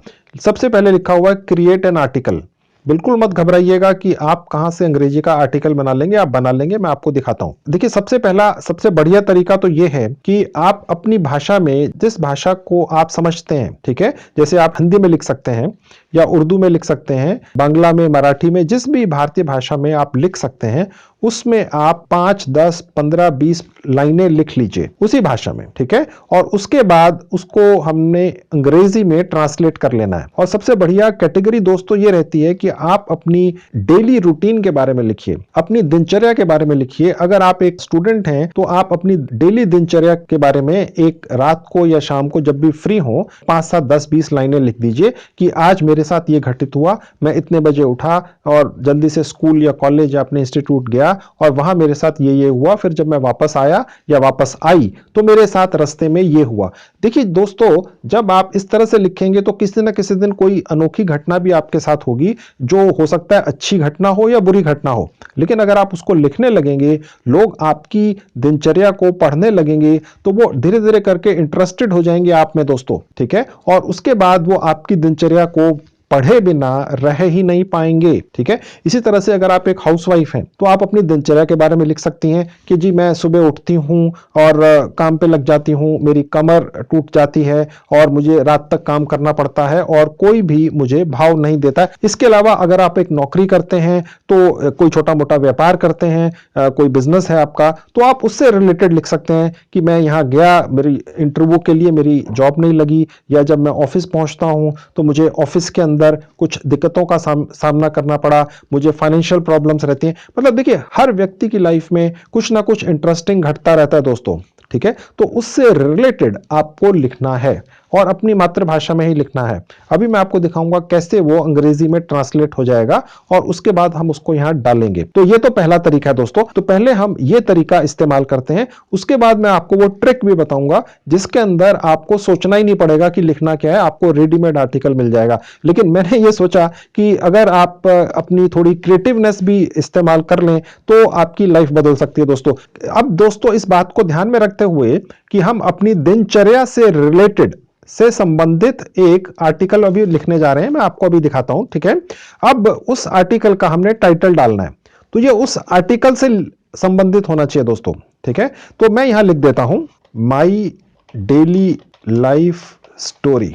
सबसे पहले लिखा हुआ है क्रिएट एन आर्टिकल। बिल्कुल मत घबराइएगा कि आप कहां से अंग्रेजी का आर्टिकल बना लेंगे, आप बना लेंगे, मैं आपको दिखाता हूं। देखिए सबसे पहला, सबसे बढ़िया तरीका तो यह है कि आप अपनी भाषा में, जिस भाषा को आप समझते हैं, ठीक है, जैसे आप हिंदी में लिख सकते हैं या उर्दू में लिख सकते हैं, बांग्ला में, मराठी में, जिस भी भारतीय भाषा में आप लिख सकते हैं, उसमें आप 5, 10, 15, 20 लाइनें लिख लीजिए उसी भाषा में, ठीक है, और उसके बाद उसको हमने अंग्रेजी में ट्रांसलेट कर लेना है। और सबसे बढ़िया कैटेगरी दोस्तों ये रहती है कि आप अपनी डेली रूटीन के बारे में लिखिए, अपनी दिनचर्या के बारे में लिखिए। अगर आप एक स्टूडेंट हैं तो आप अपनी डेली दिनचर्या के बारे में एक रात को या शाम को जब भी फ्री हो 5, 7, 10, 20 लाइनें लिख दीजिए कि आज मेरे साथ ये घटित हुआ, मैं इतने बजे उठा और जल्दी से स्कूल या कॉलेज या अपने इंस्टीट्यूट गया और वहां मेरे साथ ये हुआ, फिर जब मैं वापस आया या वापस आई तो मेरे साथ रास्ते में ये हुआ। देखिए दोस्तों, जब आप इस तरह से लिखेंगे तो किसी न किसी दिन कोई अनोखी घटना भी आपके साथ होगी, जो हो सकता है अच्छी घटना हो या बुरी घटना हो, लेकिन अगर आप उसको लिखने लगेंगे, लोग आपकी दिनचर्या को पढ़ने लगेंगे तो वो धीरे धीरे करके इंटरेस्टेड हो जाएंगे आप में दोस्तों, ठीक है, और उसके बाद वो आपकी दिनचर्या को पढ़े बिना रह ही नहीं पाएंगे, ठीक है। इसी तरह से अगर आप एक हाउसवाइफ हैं तो आप अपनी दिनचर्या के बारे में लिख सकती हैं कि जी मैं सुबह उठती हूं और काम पे लग जाती हूं, मेरी कमर टूट जाती है और मुझे रात तक काम करना पड़ता है और कोई भी मुझे भाव नहीं देता है। इसके अलावा अगर आप एक नौकरी करते हैं तो कोई छोटा मोटा व्यापार करते हैं, कोई बिजनेस है आपका, तो आप उससे रिलेटेड लिख सकते हैं कि मैं यहाँ गया, मेरी इंटरव्यू के लिए मेरी जॉब नहीं लगी, या जब मैं ऑफिस पहुंचता हूं तो मुझे ऑफिस के अंदर कुछ दिक्कतों का सामना करना पड़ा, मुझे फाइनेंशियल प्रॉब्लम्स रहती हैं। मतलब देखिए हर व्यक्ति की लाइफ में कुछ ना कुछ इंटरेस्टिंग घटता रहता है दोस्तों, ठीक है, तो उससे रिलेटेड आपको लिखना है और अपनी मातृभाषा में ही लिखना है। अभी मैं आपको दिखाऊंगा कैसे वो अंग्रेजी में ट्रांसलेट हो जाएगा और उसके बाद हम उसको यहां डालेंगे। तो ये तो पहला तरीका है दोस्तों, तो पहले हम ये तरीका इस्तेमाल करते हैं, उसके बाद मैं आपको वो ट्रिक भी बताऊंगा जिसके अंदर आपको सोचना ही नहीं पड़ेगा कि लिखना क्या है, आपको रेडीमेड आर्टिकल मिल जाएगा। लेकिन मैंने ये सोचा कि अगर आप अपनी थोड़ी क्रिएटिवनेस भी इस्तेमाल कर लें तो आपकी लाइफ बदल सकती है दोस्तों। अब दोस्तों इस बात को ध्यान में रखते हुए कि हम अपनी दिनचर्या से रिलेटेड से संबंधित एक आर्टिकल अभी लिखने जा रहे हैं, मैं आपको अभी दिखाता हूं, ठीक है। अब उस आर्टिकल का हमने टाइटल डालना है, तो ये उस आर्टिकल से संबंधित होना चाहिए दोस्तों, ठीक है। तो मैं यहां लिख देता हूं माई डेली लाइफ स्टोरी,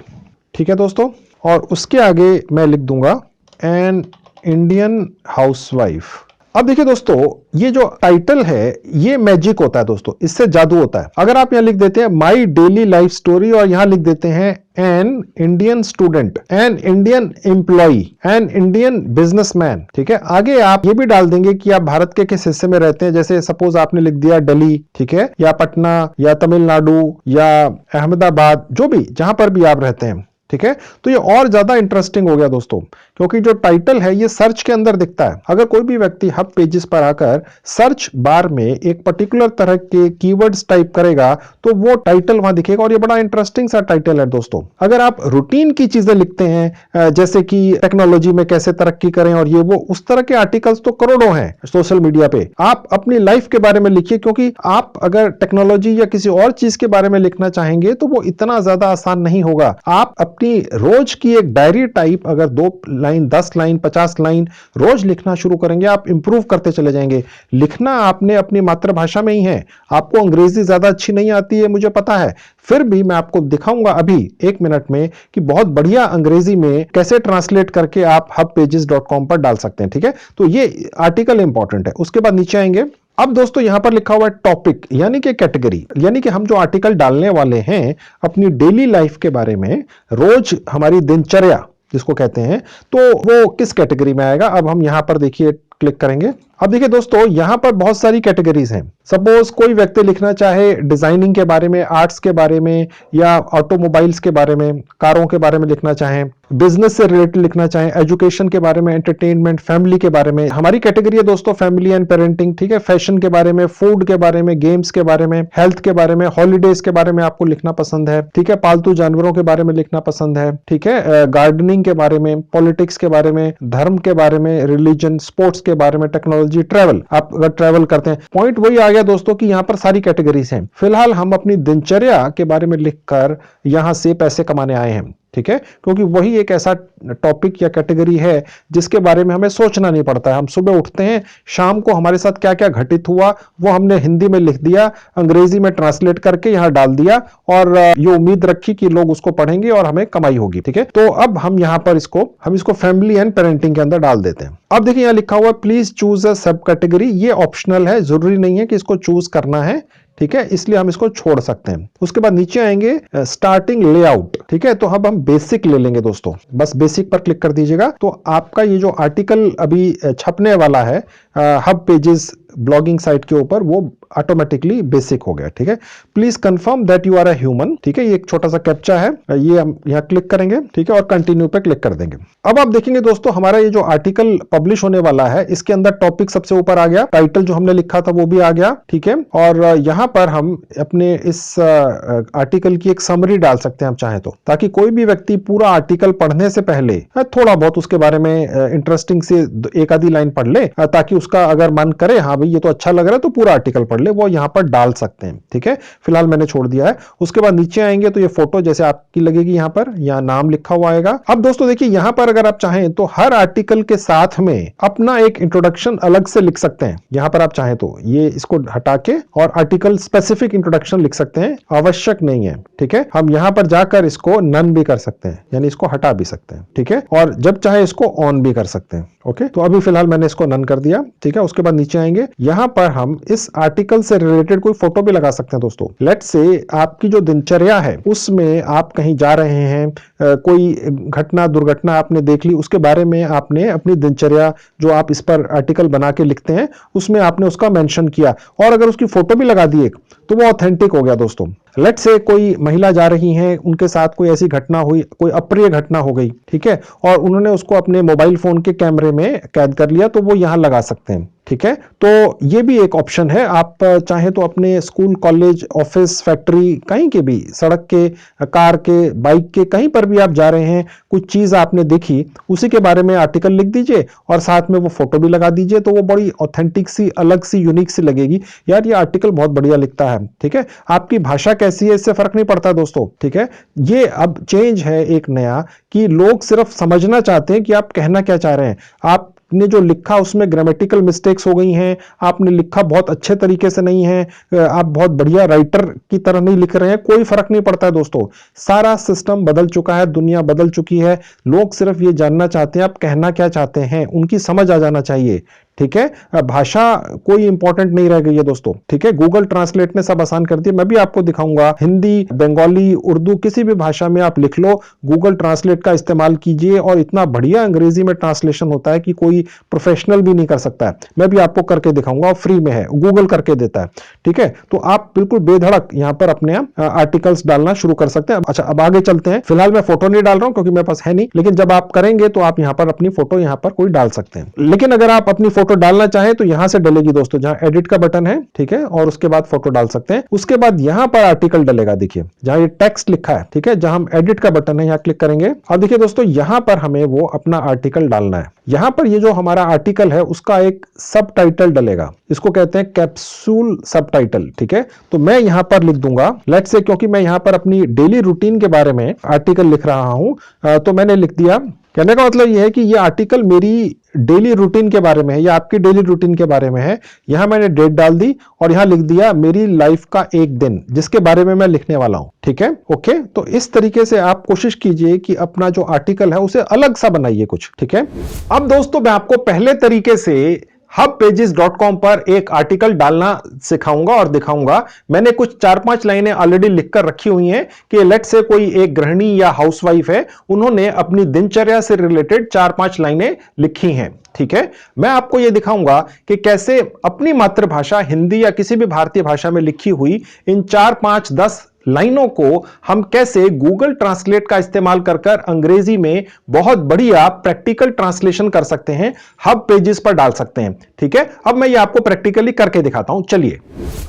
ठीक है दोस्तों, और उसके आगे मैं लिख दूंगा एन इंडियन हाउसवाइफ। अब देखिए दोस्तों, ये जो टाइटल है ये मैजिक होता है दोस्तों, इससे जादू होता है। अगर आप यहां लिख देते हैं माई डेली लाइफ स्टोरी और यहां लिख देते हैं an Indian student, an Indian employee, an Indian businessman. ठीक है, आगे आप ये भी डाल देंगे कि आप भारत के किस हिस्से में रहते हैं। जैसे सपोज आपने लिख दिया दिल्ली, ठीक है, या पटना, या तमिलनाडु, या अहमदाबाद, जो भी जहां पर भी आप रहते हैं। ठीक है, तो ये और ज्यादा इंटरेस्टिंग हो गया दोस्तों, क्योंकि जो टाइटल है ये सर्च के अंदर दिखता है। अगर कोई भी व्यक्ति हब पेजेस पर आकर सर्च बार में एक पर्टिकुलर तरह के कीवर्ड्स टाइप करेगा तो वो टाइटल वहां दिखेगा, और ये बड़ा इंटरेस्टिंग सा टाइटल है दोस्तों। अगर आप रूटीन की चीजें लिखते हैं, जैसे कि टेक्नोलॉजी में कैसे तरक्की करें और ये वो, उस तरह के आर्टिकल्स तो करोड़ों हैं सोशल मीडिया पे। आप अपनी लाइफ के बारे में लिखिए, क्योंकि आप अगर टेक्नोलॉजी या किसी और चीज के बारे में लिखना चाहेंगे तो वो इतना ज्यादा आसान नहीं होगा। आप अपनी रोज की एक डायरी टाइप अगर 2 लाइन, 10 लाइन, 50 लाइन रोज लिखना शुरू करेंगे, आप इंप्रूव करते चले जाएंगे। लिखना आपने अपनी मातृभाषा में ही है। आपको अंग्रेजी ज्यादा अच्छी नहीं आती है, मुझे पता है, फिर भी मैं आपको दिखाऊंगा अभी 1 मिनट में कि बहुत बढ़िया अंग्रेजी में कैसे ट्रांसलेट करके आप hubpages.com पर डाल सकते हैं। ठीक है, तो ये आर्टिकल इंपॉर्टेंट है। उसके बाद नीचे आएंगे। अब दोस्तों यहां पर लिखा हुआ है टॉपिक, यानी कि कैटेगरी, यानी कि हम जो आर्टिकल डालने वाले हैं अपनी डेली लाइफ के बारे में, रोज हमारी दिनचर्या जिसको कहते हैं, तो वो किस कैटेगरी में आएगा। अब हम यहां पर देखिए क्लिक करेंगे। अब देखिए दोस्तों, यहां पर बहुत सारी कैटेगरीज हैं। सपोज कोई व्यक्ति लिखना चाहे डिजाइनिंग के बारे में, आर्ट्स के बारे में, या ऑटोमोबाइल्स के बारे में, कारों के बारे में लिखना चाहें, बिजनेस से रिलेटेड लिखना चाहें, एजुकेशन के बारे में, एंटरटेनमेंट, फैमिली के बारे में। हमारी कैटेगरी है दोस्तों फैमिली एंड पेरेंटिंग। ठीक है, फैशन के बारे में, फूड के बारे में, गेम्स के बारे में, हेल्थ के बारे में, हॉलीडेज के बारे में आपको लिखना पसंद है। ठीक है, पालतू जानवरों के बारे में लिखना पसंद है। ठीक है, गार्डनिंग के बारे में, पॉलिटिक्स के बारे में, धर्म के बारे में, रिलीजन, स्पोर्ट्स के बारे में, टेक्नोलॉजी, ट्रैवल, आप अगर ट्रैवल करते हैं। पॉइंट वही आ गया दोस्तों कि यहां पर सारी कैटेगरीज हैं। फिलहाल हम अपनी दिनचर्या के बारे में लिखकर यहां से पैसे कमाने आए हैं। ठीक है, क्योंकि वही एक ऐसा टॉपिक या कैटेगरी है जिसके बारे में हमें सोचना नहीं पड़ता है। हम सुबह उठते हैं, शाम को हमारे साथ क्या क्या घटित हुआ वो हमने हिंदी में लिख दिया, अंग्रेजी में ट्रांसलेट करके यहां डाल दिया, और ये उम्मीद रखी कि लोग उसको पढ़ेंगे और हमें कमाई होगी। ठीक है, तो अब हम यहां पर इसको फैमिली एंड पेरेंटिंग के अंदर डाल देते हैं। अब देखिए यहां लिखा हुआ प्लीज चूज अ सब कैटेगरी। ये ऑप्शनल है, जरूरी नहीं है कि इसको चूज करना है। ठीक है, इसलिए हम इसको छोड़ सकते हैं। उसके बाद नीचे आएंगे स्टार्टिंग लेआउट। ठीक है, तो अब हम बेसिक ले लेंगे दोस्तों, बस बेसिक पर क्लिक कर दीजिएगा। तो आपका ये जो आर्टिकल अभी छपने वाला है हब पेजेस ब्लॉगिंग साइट के ऊपर, वो ऑटोमेटिकली बेसिक हो गया। ठीक है, please confirm that you are a human. ठीक है, ये एक छोटा सा कैप्चा है, ये हम यहाँ क्लिक करेंगे। ठीक है, और कंटिन्यू पे क्लिक कर देंगे। अब आप देखेंगे दोस्तों, हमारा ये जो आर्टिकल पब्लिश होने वाला है इसके अंदर टॉपिक सबसे ऊपर आ गया, टाइटल जो हमने लिखा था वो भी आ गया। ठीक है, और यहाँ पर हम अपने इस आर्टिकल की एक समरी डाल सकते हैं हम चाहें तो, ताकि कोई भी व्यक्ति पूरा आर्टिकल पढ़ने से पहले थोड़ा बहुत उसके बारे में इंटरेस्टिंग से एक आधी लाइन पढ़ ले, ताकि उसका अगर मन करे हाँ भाई ये तो अच्छा लग रहा है तो पूरा आर्टिकल पढ़ ले, वो यहां पर डाल सकते हैं। ठीक है, फिलहाल मैंने छोड़ दिया है। उसके बाद नीचे आएंगे तो ये फोटो जैसे आपकी लगेगी, यहां पर यहाँ नाम लिखा हुआ आएगा। अब दोस्तों देखिए यहां पर अगर आप चाहें तो हर आर्टिकल के साथ में अपना एक इंट्रोडक्शन अलग से लिख सकते हैं। यहां पर आप चाहें तो ये इसको हटा के और आर्टिकल स्पेसिफिक इंट्रोडक्शन लिख सकते हैं, आवश्यक नहीं है। ठीक है, हम यहां पर जाकर इसको नन भी कर सकते हैं, यानी इसको हटा भी सकते हैं। ठीक है, और जब चाहे इसको ऑन भी कर सकते हैं। ओके, तो अभी फिलहाल मैंने इसको नन कर दिया। ठीक है, उसके बाद नीचे आएंगे, यहां पर हम इस आर्टिकल से रिलेटेड कोई फोटो भी लगा सकते हैं दोस्तों। लेट्स से आपकी जो दिनचर्या है उसमें आप कहीं जा रहे हैं, कोई घटना दुर्घटना आपने देख ली, उसके बारे में आपने अपनी दिनचर्या जो आप इस पर आर्टिकल बना के लिखते हैं उसमें आपने उसका मेंशन किया, और अगर उसकी फोटो भी लगा दी एक, तो वो ऑथेंटिक हो गया दोस्तों। लेट्स से कोई महिला जा रही हैं, उनके साथ कोई ऐसी घटना हुई, कोई अप्रिय घटना हो गई, ठीक है, और उन्होंने उसको अपने मोबाइल फोन के कैमरे में कैद कर लिया, तो वो यहां लगा सकते हैं। ठीक है, तो ये भी एक ऑप्शन है। आप चाहे तो अपने स्कूल, कॉलेज, ऑफिस, फैक्ट्री, कहीं के भी, सड़क के, कार के, बाइक के, कहीं पर भी आप जा रहे हैं, कुछ चीज आपने देखी, उसी के बारे में आर्टिकल लिख दीजिए और साथ में वो फोटो भी लगा दीजिए, तो वो बड़ी ऑथेंटिक सी, अलग सी, यूनिक सी लगेगी। यार ये आर्टिकल बहुत बढ़िया लिखता है। ठीक है, आपकी भाषा कैसी है इससे फर्क नहीं पड़ता दोस्तों। ठीक है, ये अब चेंज है एक नया, कि लोग सिर्फ समझना चाहते हैं कि आप कहना क्या चाह रहे हैं। आपने जो लिखा उसमें ग्रामेटिकल मिस्टेक्स हो गई हैं, आपने लिखा बहुत अच्छे तरीके से नहीं है, आप बहुत बढ़िया राइटर की तरह नहीं लिख रहे हैं, कोई फर्क नहीं पड़ता है दोस्तों। सारा सिस्टम बदल चुका है, दुनिया बदल चुकी है, लोग सिर्फ ये जानना चाहते हैं आप कहना क्या चाहते हैं, उनकी समझ आ जाना चाहिए। ठीक है, भाषा कोई इंपॉर्टेंट नहीं रह गई है दोस्तों। ठीक है, गूगल ट्रांसलेट ने सब आसान कर दिया। मैं भी आपको दिखाऊंगा, हिंदी, बंगाली, उर्दू, किसी भी भाषा में आप लिख लो, गूगल ट्रांसलेट का इस्तेमाल कीजिए और इतना बढ़िया अंग्रेजी में ट्रांसलेशन होता है कि कोई प्रोफेशनल भी नहीं कर सकता है। मैं भी आपको करके दिखाऊंगा और फ्री में है, गूगल करके देता है। ठीक है, तो आप बिल्कुल बेधड़क यहां पर अपने आर्टिकल्स डालना शुरू कर सकते हैं। अच्छा, अब आगे चलते हैं। फिलहाल मैं फोटो नहीं डाल रहा हूं क्योंकि मेरे पास है नहीं, लेकिन जब आप करेंगे तो आप यहां पर अपनी फोटो यहां पर कोई डाल सकते हैं। लेकिन अगर आप अपनी फोटो डालना चाहें तो यहां से डलेगी दोस्तों, जहां एडिट का बटन है, ठीक है, और उसके बाद फोटो डाल सकते हैं। उसके बाद यहां पर आर्टिकल डलेगा, देखिए जहां ये टेक्स्ट लिखा है, ठीक है, जहां हम एडिट का बटन है, यहां क्लिक करेंगे और देखिए दोस्तों यहां पर हमें वो अपना आर्टिकल डालना है। यहां पर ये जो हमारा आर्टिकल है उसका एक सब टाइटल डलेगा, इसको कहते हैं कैप्सूल सब टाइटल। ठीक है, तो मैं यहां पर लिख दूंगा, लेट्स से, क्योंकि मैं यहां पर अपनी डेली रूटीन के बारे में आर्टिकल लिख रहा हूं, तो मैंने लिख दिया। कहने का मतलब यह है कि यह आर्टिकल मेरी डेली रूटीन के बारे में है या आपकी डेली रूटीन के बारे में है। यहां मैंने डेट डाल दी और यहां लिख दिया मेरी लाइफ का एक दिन, जिसके बारे में मैं लिखने वाला हूं। ठीक है, ओके, तो इस तरीके से आप कोशिश कीजिए कि अपना जो आर्टिकल है उसे अलग सा बनाइए कुछ। ठीक है, अब दोस्तों मैं आपको पहले तरीके से hubpages.com पर एक आर्टिकल डालना सिखाऊंगा और दिखाऊंगा। मैंने कुछ 4-5 लाइनें ऑलरेडी लिखकर रखी हुई हैं कि लेट से कोई एक गृहिणी या हाउसवाइफ है, उन्होंने अपनी दिनचर्या से रिलेटेड 4-5 लाइनें लिखी हैं। ठीक है, मैं आपको यह दिखाऊंगा कि कैसे अपनी मातृभाषा हिंदी या किसी भी भारतीय भाषा में लिखी हुई इन 4-5-10 लाइनों को हम कैसे गूगल ट्रांसलेट का इस्तेमाल कर अंग्रेजी में बहुत बढ़िया प्रैक्टिकल ट्रांसलेशन कर सकते हैं, हब पेजेस पर डाल सकते हैं। ठीक है, अब मैं ये आपको प्रैक्टिकली करके दिखाता हूं। चलिए,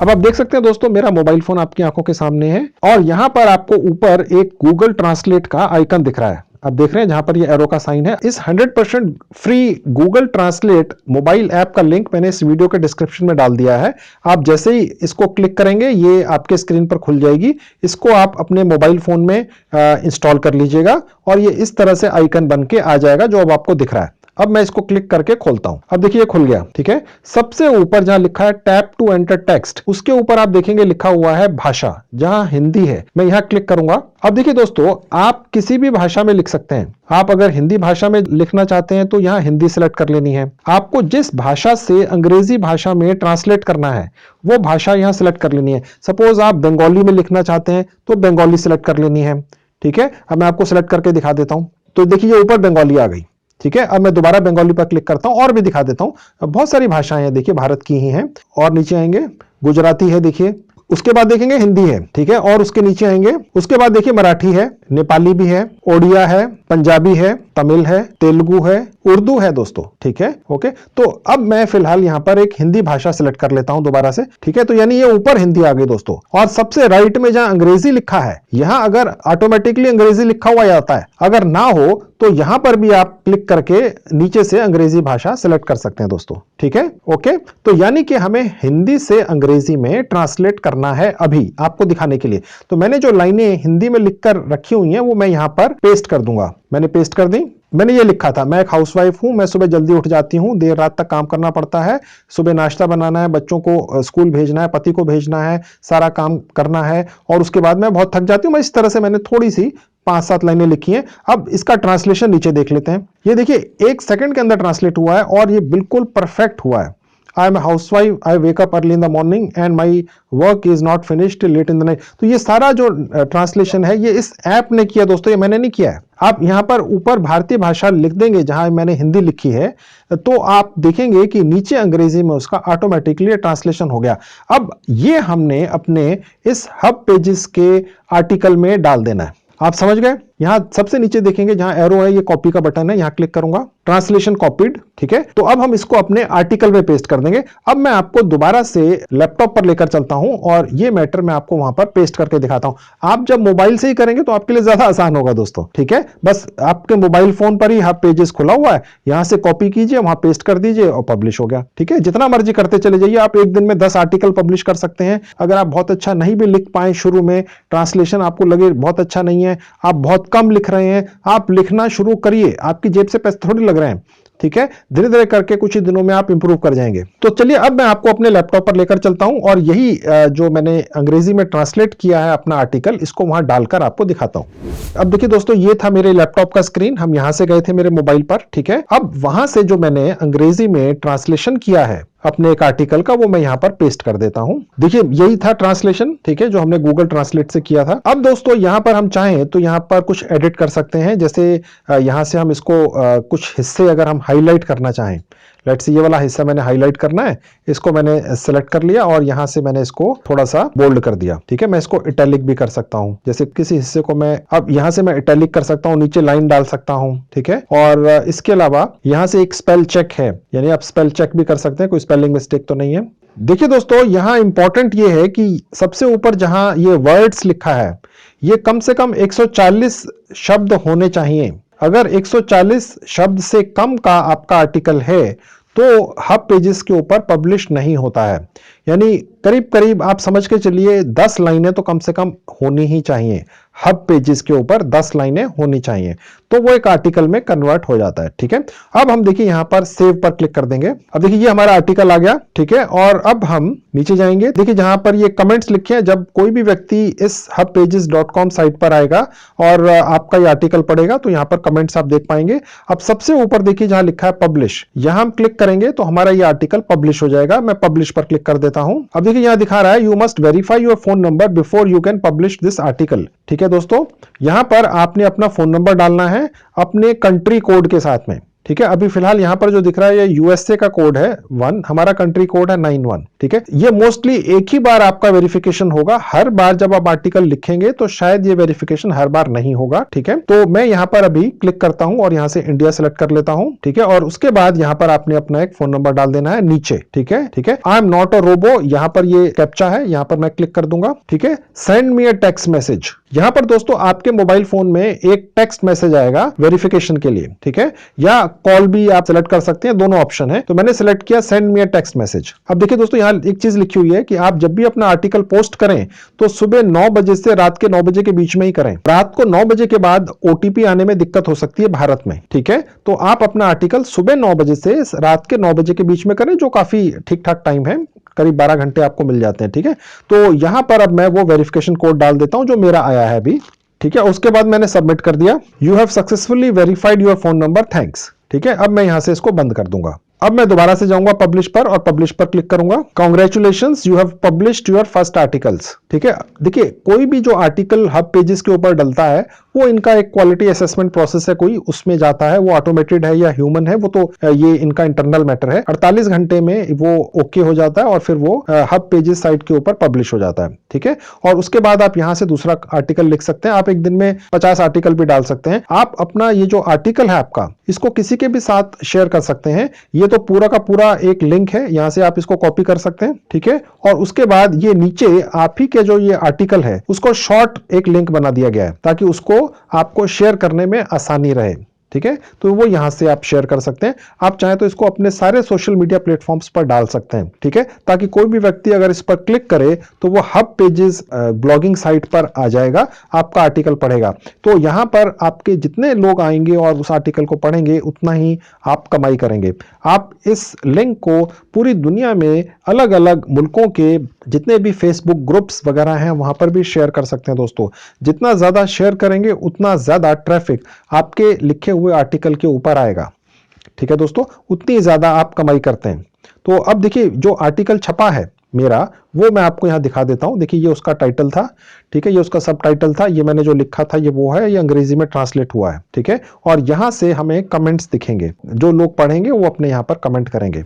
अब आप देख सकते हैं दोस्तों, मेरा मोबाइल फोन आपकी आंखों के सामने है और यहां पर आपको ऊपर एक गूगल ट्रांसलेट का आइकन दिख रहा है। आप देख रहे हैं जहां पर ये एरो का साइन है। इस 100% free Google translate mobile app का लिंक मैंने इस वीडियो के डिस्क्रिप्शन में डाल दिया है। आप जैसे ही इसको क्लिक करेंगे ये आपके स्क्रीन पर खुल जाएगी। इसको आप अपने मोबाइल फोन में इंस्टॉल कर लीजिएगा और ये इस तरह से आइकन बन के आ जाएगा जो अब आपको दिख रहा है। अब मैं इसको क्लिक करके खोलता हूं। अब देखिए खुल गया। ठीक है, सबसे ऊपर जहां लिखा है टैप टू एंटर टेक्स्ट, उसके ऊपर आप देखेंगे लिखा हुआ है भाषा, जहां हिंदी है। मैं यहां क्लिक करूंगा। अब देखिए दोस्तों, आप किसी भी भाषा में लिख सकते हैं। आप अगर हिंदी भाषा में लिखना चाहते हैं तो यहां हिंदी सिलेक्ट कर लेनी है। आपको जिस भाषा से अंग्रेजी भाषा में ट्रांसलेट करना है वो भाषा यहां सिलेक्ट कर लेनी है। सपोज आप बंगाली में लिखना चाहते हैं तो बंगाली सिलेक्ट कर लेनी है। ठीक है, अब मैं आपको सिलेक्ट करके दिखा देता हूं। तो देखिए ऊपर बंगाली आ गई। ठीक है, अब मैं दोबारा बंगाली पर क्लिक करता हूं और भी दिखा देता हूं। बहुत सारी भाषाएं हैं, देखिए भारत की ही हैं। और नीचे आएंगे गुजराती है, देखिए, उसके बाद देखेंगे हिंदी है। ठीक है, और उसके नीचे आएंगे, उसके बाद देखिए मराठी है, नेपाली भी है, ओडिया है, पंजाबी है, तमिल है, तेलुगु है, उर्दू है दोस्तों। ठीक है, ओके, तो अब मैं फिलहाल यहां पर एक हिंदी भाषा सिलेक्ट कर लेता हूं दोबारा से। ठीक है, तो यानी ये ऊपर हिंदी आ गई दोस्तों। और सबसे राइट में जहां अंग्रेजी लिखा है, यहां अगर ऑटोमेटिकली अंग्रेजी लिखा हुआ आता है, अगर ना हो तो यहां पर भी आप क्लिक करके नीचे से अंग्रेजी भाषा सिलेक्ट कर सकते हैं दोस्तों। ठीक है, ओके, तो यानी कि हमें हिंदी से अंग्रेजी में ट्रांसलेट करना है अभी आपको दिखाने के लिए। तो मैंने जो लाइनें हिंदी में लिखकर रखी हुई हैं वो मैं यहां पर पेस्ट कर दूंगा। मैंने पेस्ट कर दी। मैंने ये लिखा था, मैं एक हाउसवाइफ हूं, मैं सुबह जल्दी उठ जाती हूं, देर रात तक काम करना पड़ता है, सुबह नाश्ता बनाना है, बच्चों को स्कूल भेजना है, पति को भेजना है, सारा काम करना है और उसके बाद मैं बहुत थक जाती हूं। मैं इस तरह से मैंने थोड़ी सी 5-7 लाइनें लिखी हैं। अब इसका ट्रांसलेशन नीचे देख लेते हैं। ये देखिए 1 सेकंड के अंदर ट्रांसलेट हुआ है और ये बिल्कुल परफेक्ट हुआ है। I am a housewife, I wake up early in the morning and my work is not finished till late in the night। तो ये सारा जो ट्रांसलेशन है ये इस ऐप ने किया दोस्तों, ये मैंने नहीं किया है। आप यहां पर ऊपर भारतीय भाषा लिख देंगे जहां मैंने हिंदी लिखी है, तो आप देखेंगे कि नीचे अंग्रेजी में उसका ऑटोमेटिकली ट्रांसलेशन हो गया। अब ये हमने अपने इस हब पेजेस के आर्टिकल में डाल देना है। आप समझ गए? यहां सबसे नीचे देखेंगे जहां एरो है, ये कॉपी का बटन है, यहां क्लिक करूंगा, ट्रांसलेशन कॉपीड। ठीक है, तो अब हम इसको अपने आर्टिकल में पेस्ट कर देंगे। अब मैं आपको दोबारा से लैपटॉप पर लेकर चलता हूं और ये मैटर मैं आपको वहां पर पेस्ट करके दिखाता हूं। आप जब मोबाइल से ही करेंगे तो आपके लिए ज्यादा आसान होगा दोस्तों। ठीक है, बस आपके मोबाइल फोन पर ही हब पेजेस खुला हुआ है, यहां से कॉपी कीजिए, वहां पेस्ट कर दीजिए और पब्लिश हो गया। ठीक है, जितना मर्जी करते चले जाइए। आप एक दिन में 10 आर्टिकल पब्लिश कर सकते हैं। अगर आप बहुत अच्छा नहीं भी लिख पाए शुरू में, ट्रांसलेशन आपको लगे बहुत अच्छा नहीं है, आप बहुत कम लिख रहे हैं, आप लिखना शुरू करिए। आपकी जेब से पैसे थोड़ी लग रहे हैं, ठीक है, धीरे धीरे करके कुछ ही दिनों में आप इंप्रूव कर जाएंगे। तो चलिए अब मैं आपको अपने लैपटॉप पर लेकर चलता हूं और यही जो मैंने अंग्रेजी में ट्रांसलेट किया है अपना आर्टिकल, इसको वहां डालकर आपको दिखाता हूं। अब देखिए दोस्तों, ये था मेरे लैपटॉप का स्क्रीन, हम यहां से गए थे मेरे मोबाइल पर, ठीक है। अब वहां से जो मैंने अंग्रेजी में ट्रांसलेशन किया है अपने एक आर्टिकल का, वो मैं यहां पर पेस्ट कर देता हूं। देखिए यही था ट्रांसलेशन, ठीक है, जो हमने गूगल ट्रांसलेट से किया था। अब दोस्तों यहां पर हम चाहें तो यहां पर कुछ एडिट कर सकते हैं, जैसे यहां से हम इसको कुछ हिस्से अगर हम हाईलाइट करना चाहें, लेट्स ये वाला हिस्सा मैंने हाईलाइट करना है, इसको मैंने सेलेक्ट कर लिया और यहां से मैंने इसको थोड़ा सा बोल्ड कर दिया, ठीक है। मैं इसको इटैलिक भी कर सकता हूं, जैसे किसी हिस्से को मैं अब यहां से मैं इटैलिक कर सकता हूं, नीचे लाइन डाल सकता हूं, ठीक है। और इसके अलावा यहां से एक स्पेल चेक है, यानी आप स्पेल चेक भी कर सकते हैं, कोई स्पेलिंग मिस्टेक तो नहीं है। देखिए दोस्तों, यहां इंपॉर्टेंट ये है कि सबसे ऊपर जहां ये वर्ड्स लिखा है, ये कम से कम 140 शब्द होने चाहिए। अगर 140 शब्द से कम का आपका आर्टिकल है तो हब पेजेस के ऊपर पब्लिश नहीं होता है। यानी करीब करीब आप समझ के चलिए 10 लाइनें तो कम से कम होनी ही चाहिए, हब पेजेस के ऊपर 10 लाइनें होनी चाहिए, तो वो एक आर्टिकल में कन्वर्ट हो जाता है, ठीक है। अब हम देखिए यहां पर सेव पर क्लिक कर देंगे। अब देखिए ये हमारा आर्टिकल आ गया, ठीक है। और अब हम नीचे जाएंगे, देखिए जहां पर ये कमेंट्स लिखे हैं, जब कोई भी व्यक्ति इस hubpages.com साइट पर आएगा और आपका ये आर्टिकल पढ़ेगा तो यहां पर कमेंट्स आप देख पाएंगे। अब सबसे ऊपर देखिए जहां लिखा है पब्लिश, यहां हम क्लिक करेंगे तो हमारा ये आर्टिकल पब्लिश हो जाएगा। मैं पब्लिश पर क्लिक कर देता हूं। अब देखिए यहां दिखा रहा है you must verify your phone number before you can publish this article, ठीक है दोस्तों। यहां पर आपने अपना फोन नंबर डालना है अपने कंट्री कोड के साथ में, ठीक है। अभी फिलहाल यहां पर जो दिख रहा है ये यूएसए का कोड है 1, हमारा कंट्री कोड है 91, ठीक है। ये मोस्टली एक ही बार आपका वेरिफिकेशन होगा, हर बार जब आप आर्टिकल लिखेंगे तो शायद ये वेरिफिकेशन हर बार नहीं होगा, ठीक है। तो मैं यहां पर अभी क्लिक करता हूं और यहां से इंडिया सेलेक्ट कर लेता हूं, ठीक है। और उसके बाद यहां पर आपने अपना एक फोन नंबर डाल देना है नीचे, ठीक है, ठीक है। I am not a robot, यहां पर ये कैप्चा है, यहां पर मैं क्लिक कर दूंगा, ठीक है। Send me a text message, यहां पर दोस्तों आपके मोबाइल फोन में एक टेक्स्ट मैसेज आएगा वेरिफिकेशन के लिए, ठीक है, या कॉल भी आप सिलेक्ट कर सकते हैं, दोनों ऑप्शन है। तो मैंने सिलेक्ट किया send me a text message. अब देखिए दोस्तों यहां एक चीज लिखी हुई है कि आप जब भी अपना आर्टिकल पोस्ट करें तो सुबह 9 बजे से रात के 9 बजे के बीच में ही करें। रात को 9 बजे के बाद ओटीपी आने में दिक्कत हो सकती है भारत में, ठीक है। तो आप अपना आर्टिकल सुबह 9 बजे से रात के 9 बजे के बीच में करें, जो काफी ठीक ठाक टाइम है, करीब 12 घंटे आपको मिल जाते हैं, ठीक है। तो यहां पर अब मैं वो वेरिफिकेशन कोड डाल देता हूं जो मेरा आया है अभी, ठीक है। उसके बाद मैंने सबमिट कर दिया, you have successfully verified your phone number, thanks, ठीक है। अब मैं यहां से इसको बंद कर दूंगा। अब मैं दोबारा से जाऊंगा पब्लिश पर और पब्लिश पर क्लिक करूंगा। Congratulations, you have published your first articles, ठीक है। देखिए कोई भी जो आर्टिकल हब पेजेस के ऊपर डलता है वो इनका एक क्वालिटी असेसमेंट प्रोसेस है, कोई उसमें जाता है, वो ऑटोमेटेड है या ह्यूमन है, वो तो ये इनका इंटरनल मैटर है। 48 घंटे में वो ओके हो जाता है और फिर वो हब पेजेस साइट के ऊपर पब्लिश हो जाता है, ठीक है। और उसके बाद आप यहां से दूसरा आर्टिकल लिख सकते हैं। आप एक दिन में 50 आर्टिकल भी डाल सकते हैं। आप अपना ये जो आर्टिकल है आपका, इसको किसी के भी साथ शेयर कर सकते हैं। ये तो पूरा का पूरा एक लिंक है, यहां से आप इसको कॉपी कर सकते हैं, ठीक है। और उसके बाद ये नीचे आप ही के जो ये आर्टिकल है उसको शॉर्ट एक लिंक बना दिया गया है ताकि उसको आपको शेयर करने में आसानी रहे, ठीक है। तो वो यहां से आप शेयर कर सकते हैं। आप चाहें तो इसको अपने सारे सोशल मीडिया प्लेटफॉर्म्स पर डाल सकते हैं, ठीक है, ताकि कोई भी व्यक्ति अगर इस पर क्लिक करे तो वो हब पेजेस ब्लॉगिंग साइट पर आ जाएगा, आपका आर्टिकल पढ़ेगा। तो यहां पर आपके जितने लोग आएंगे और उस आर्टिकल को पढ़ेंगे उतना ही आप कमाई करेंगे। आप इस लिंक को पूरी दुनिया में अलग अलग मुल्कों के जितने भी फेसबुक ग्रुप्स वगैरह हैं वहां पर भी शेयर कर सकते हैं दोस्तों। जितना ज्यादा शेयर करेंगे उतना ज्यादा ट्रैफिक आपके लिखे हुए आर्टिकल के ऊपर आएगा, ठीक है दोस्तों, उतनी ज्यादा आप कमाई करते हैं। तो अब देखिए जो आर्टिकल छपा है मेरा, वो मैं आपको यहां दिखा देता हूं। देखिए ये उसका टाइटल था, ठीक है, ये उसका सब टाइटल था, ये मैंने जो लिखा था ये वो है, ये अंग्रेजी में ट्रांसलेट हुआ है, ठीक है। और यहां से हमें कमेंट्स दिखेंगे, जो लोग पढ़ेंगे वो अपने यहां पर कमेंट करेंगे।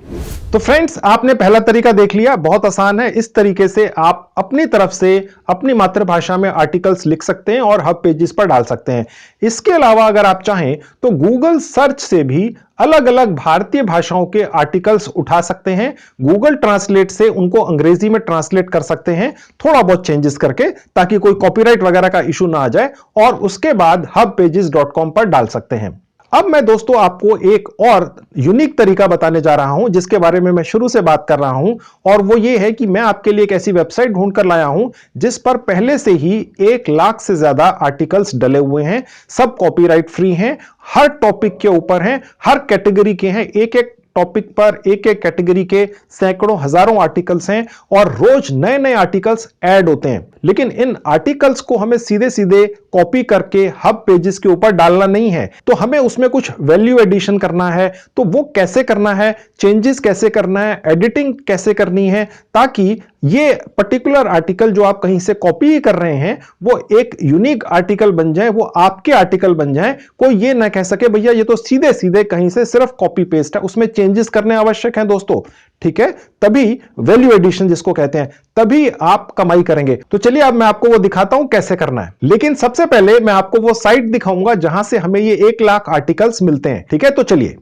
तो फ्रेंड्स आपने पहला तरीका देख लिया, बहुत आसान है। इस तरीके से आप अपनी तरफ से अपनी मातृभाषा में आर्टिकल्स लिख सकते हैं और हब पेजेस पर डाल सकते हैं। इसके अलावा अगर आप चाहें तो गूगल सर्च से भी अलग अलग भारतीय भाषाओं के आर्टिकल्स उठा सकते हैं। गूगल ट्रांसलेट से उनको अंग्रेजी में ट्रांसलेट कर सकते हैं, थोड़ा बहुत चेंजेस करके, ताकि कोई कॉपीराइट वगैरह का इशू ना आ जाए, और उसके बाद hubpages.com पर डाल सकते हैं। अब मैं दोस्तों आपको एक और यूनिक तरीका बताने जा रहा हूं जिसके बारे में मैं शुरू से बात कर रहा हूं, और वो ये है कि मैं आपके लिए एक ऐसी वेबसाइट ढूंढ कर लाया हूं जिस पर पहले से ही 1 लाख से ज्यादा आर्टिकल्स डले हुए हैं। सब कॉपीराइट फ्री हैं, हर टॉपिक के ऊपर हैं, हर कैटेगरी के हैं। एक एक टॉपिक पर एक एक कैटेगरी के सैकड़ों हजारों आर्टिकल्स हैं और रोज नए नए आर्टिकल्स ऐड होते हैं। लेकिन इन आर्टिकल्स को हमें सीधे सीधे कॉपी करके हब पेजेस के ऊपर डालना नहीं है, तो हमें उसमें कुछ वैल्यू एडिशन करना है। तो वो कैसे करना है, चेंजेस कैसे करना है, एडिटिंग कैसे करनी है, ताकि ये पर्टिकुलर आर्टिकल जो आप कहीं से कॉपी कर रहे हैं वो एक यूनिक आर्टिकल बन जाए, वो आपके आर्टिकल बन जाए। कोई ये ना कह सके भैया ये तो सीधे सीधे कहीं से सिर्फ कॉपी पेस्ट है, उसमें चेंजेस करने आवश्यक हैं दोस्तों। ठीक है, तभी वैल्यू एडिशन जिसको कहते हैं, तभी आप कमाई करेंगे। तो चलिए अब मैं आपको वो दिखाता हूं कैसे करना है। लेकिन सबसे पहले मैं आपको वो साइट दिखाऊंगा जहां से हमें ये 1 लाख आर्टिकल्स मिलते हैं। ठीक है, तो चलिए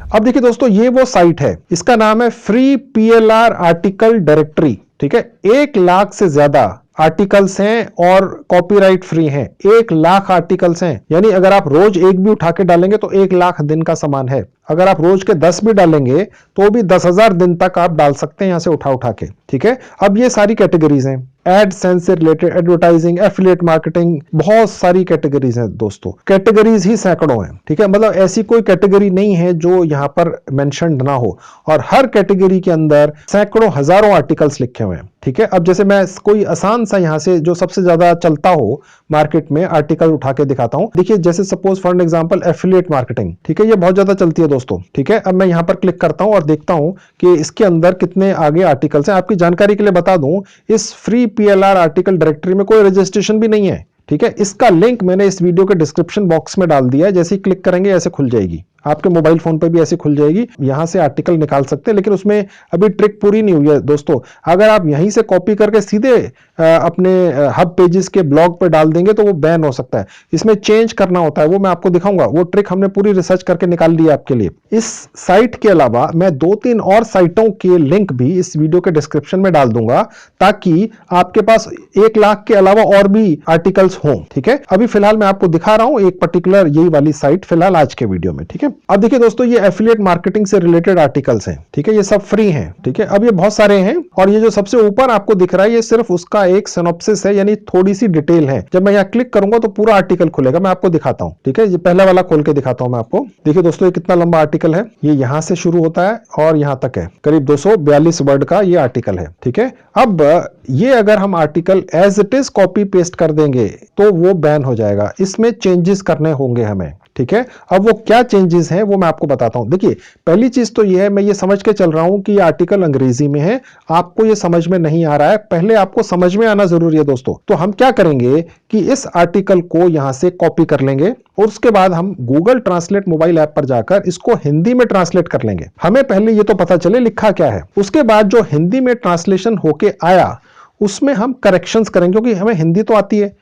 अब देखिए दोस्तों, ये वो साइट है, इसका नाम है फ्री PLR आर्टिकल डायरेक्टरी। ठीक है, 1 लाख से ज्यादा आर्टिकल्स हैं और कॉपीराइट फ्री हैं। 1 लाख आर्टिकल्स हैं, यानी अगर आप रोज एक भी उठा के डालेंगे तो 1 लाख दिन का सामान है। अगर आप रोज के 10 भी डालेंगे तो भी 10,000 दिन तक आप डाल सकते हैं यहां से उठा उठा के। ठीक है, अब ये सारी कैटेगरीज हैं, एड सेंस से रिलेटेड, एडवर्टाइजिंग, एफिलिएट मार्केटिंग, बहुत सारी कैटेगरीज हैं दोस्तों। कैटेगरीज ही सैकड़ों हैं। ठीक है, मतलब ऐसी कोई कैटेगरी नहीं है जो यहां पर मेंशन्ड ना हो, और हर कैटेगरी के अंदर सैकड़ों हजारों आर्टिकल्स लिखे हुए हैं। ठीक है, अब जैसे मैं कोई आसान सा यहां से जो सबसे ज्यादा चलता हो मार्केट में आर्टिकल उठा के दिखाता हूं। देखिए, जैसे suppose for example affiliate marketing. ठीक है, ये बहुत ज्यादा चलती है दोस्तों। ठीक है, अब मैं यहां पर क्लिक करता हूं और देखता हूं कि इसके अंदर कितने आगे आर्टिकल्स हैं। आपकी जानकारी के लिए बता दूं, इस फ्री PLR आर्टिकल डायरेक्टरी में कोई रजिस्ट्रेशन भी नहीं है। ठीक है, इसका लिंक मैंने इस वीडियो के डिस्क्रिप्शन बॉक्स में डाल दिया है। जैसे ही क्लिक करेंगे ऐसे खुल जाएगी, आपके मोबाइल फोन पे भी ऐसे खुल जाएगी। यहां से आर्टिकल निकाल सकते हैं, लेकिन उसमें अभी ट्रिक पूरी नहीं हुई है दोस्तों। अगर आप यहीं से कॉपी करके सीधे अपने हब पेजेस के ब्लॉग पे डाल देंगे तो वो बैन हो सकता है। इसमें चेंज करना होता है, वो मैं आपको दिखाऊंगा। वो ट्रिक हमने पूरी रिसर्च करके निकाल ली है आपके लिए। इस साइट के अलावा मैं 2-3 और साइटों के लिंक भी इस वीडियो के डिस्क्रिप्शन में डाल दूंगा, ताकि आपके पास 1 लाख के अलावा और भी आर्टिकल्स हों। ठीक है, अभी फिलहाल मैं आपको दिखा रहा हूं एक पर्टिकुलर यही वाली साइट फिलहाल आज के वीडियो में। ठीक है, अब देखिए दोस्तों, ये एफिलिएट मार्केटिंग से रिलेटेड आर्टिकल्स हैं। ठीक है, ये सब फ्री हैं। ठीक है, अब ये बहुत सारे हैं, और ये जो सबसे ऊपर आपको दिख रहा है ये सिर्फ उसका एक सिनॉप्सिस है, यानी थोड़ी सी डिटेल है। जब मैं यहाँ क्लिक करूंगा तो पूरा आर्टिकल खुलेगा, मैं आपको दिखाता हूँ। ठीक है, ये पहला वाला खोल के दिखाता हूं मैं आपको। देखिए दोस्तों, ये कितना लंबा आर्टिकल है। ये यहां से शुरू होता है और यहां तक है, करीब 242 वर्ड का ये आर्टिकल है। ठीक है, अब ये अगर हम article as it is copy paste कर देंगे तो वो बैन हो जाएगा। इसमें चेंजेस करने होंगे हमें। ठीक है, अब वो क्या चेंजेस हैं वो मैं आपको बताता हूं। देखिए, पहली चीज तो ये है, मैं ये समझ के चल रहा हूं कि ये आर्टिकल अंग्रेजी में है, आपको ये समझ में नहीं आ रहा है। पहले आपको समझ में आना जरूरी है दोस्तों। तो हम क्या करेंगे कि इस आर्टिकल को यहां से कॉपी कर लेंगे और उसके बाद हम गूगल ट्रांसलेट मोबाइल ऐप पर जाकर इसको हिंदी में ट्रांसलेट कर लेंगे। हमें पहले ये तो पता चले लिखा क्या है, उसके बाद जो हिंदी में ट्रांसलेशन होके आया उसमें हम करेक्शंस करेंगे, क्योंकि हमें हिंदी तो आती है।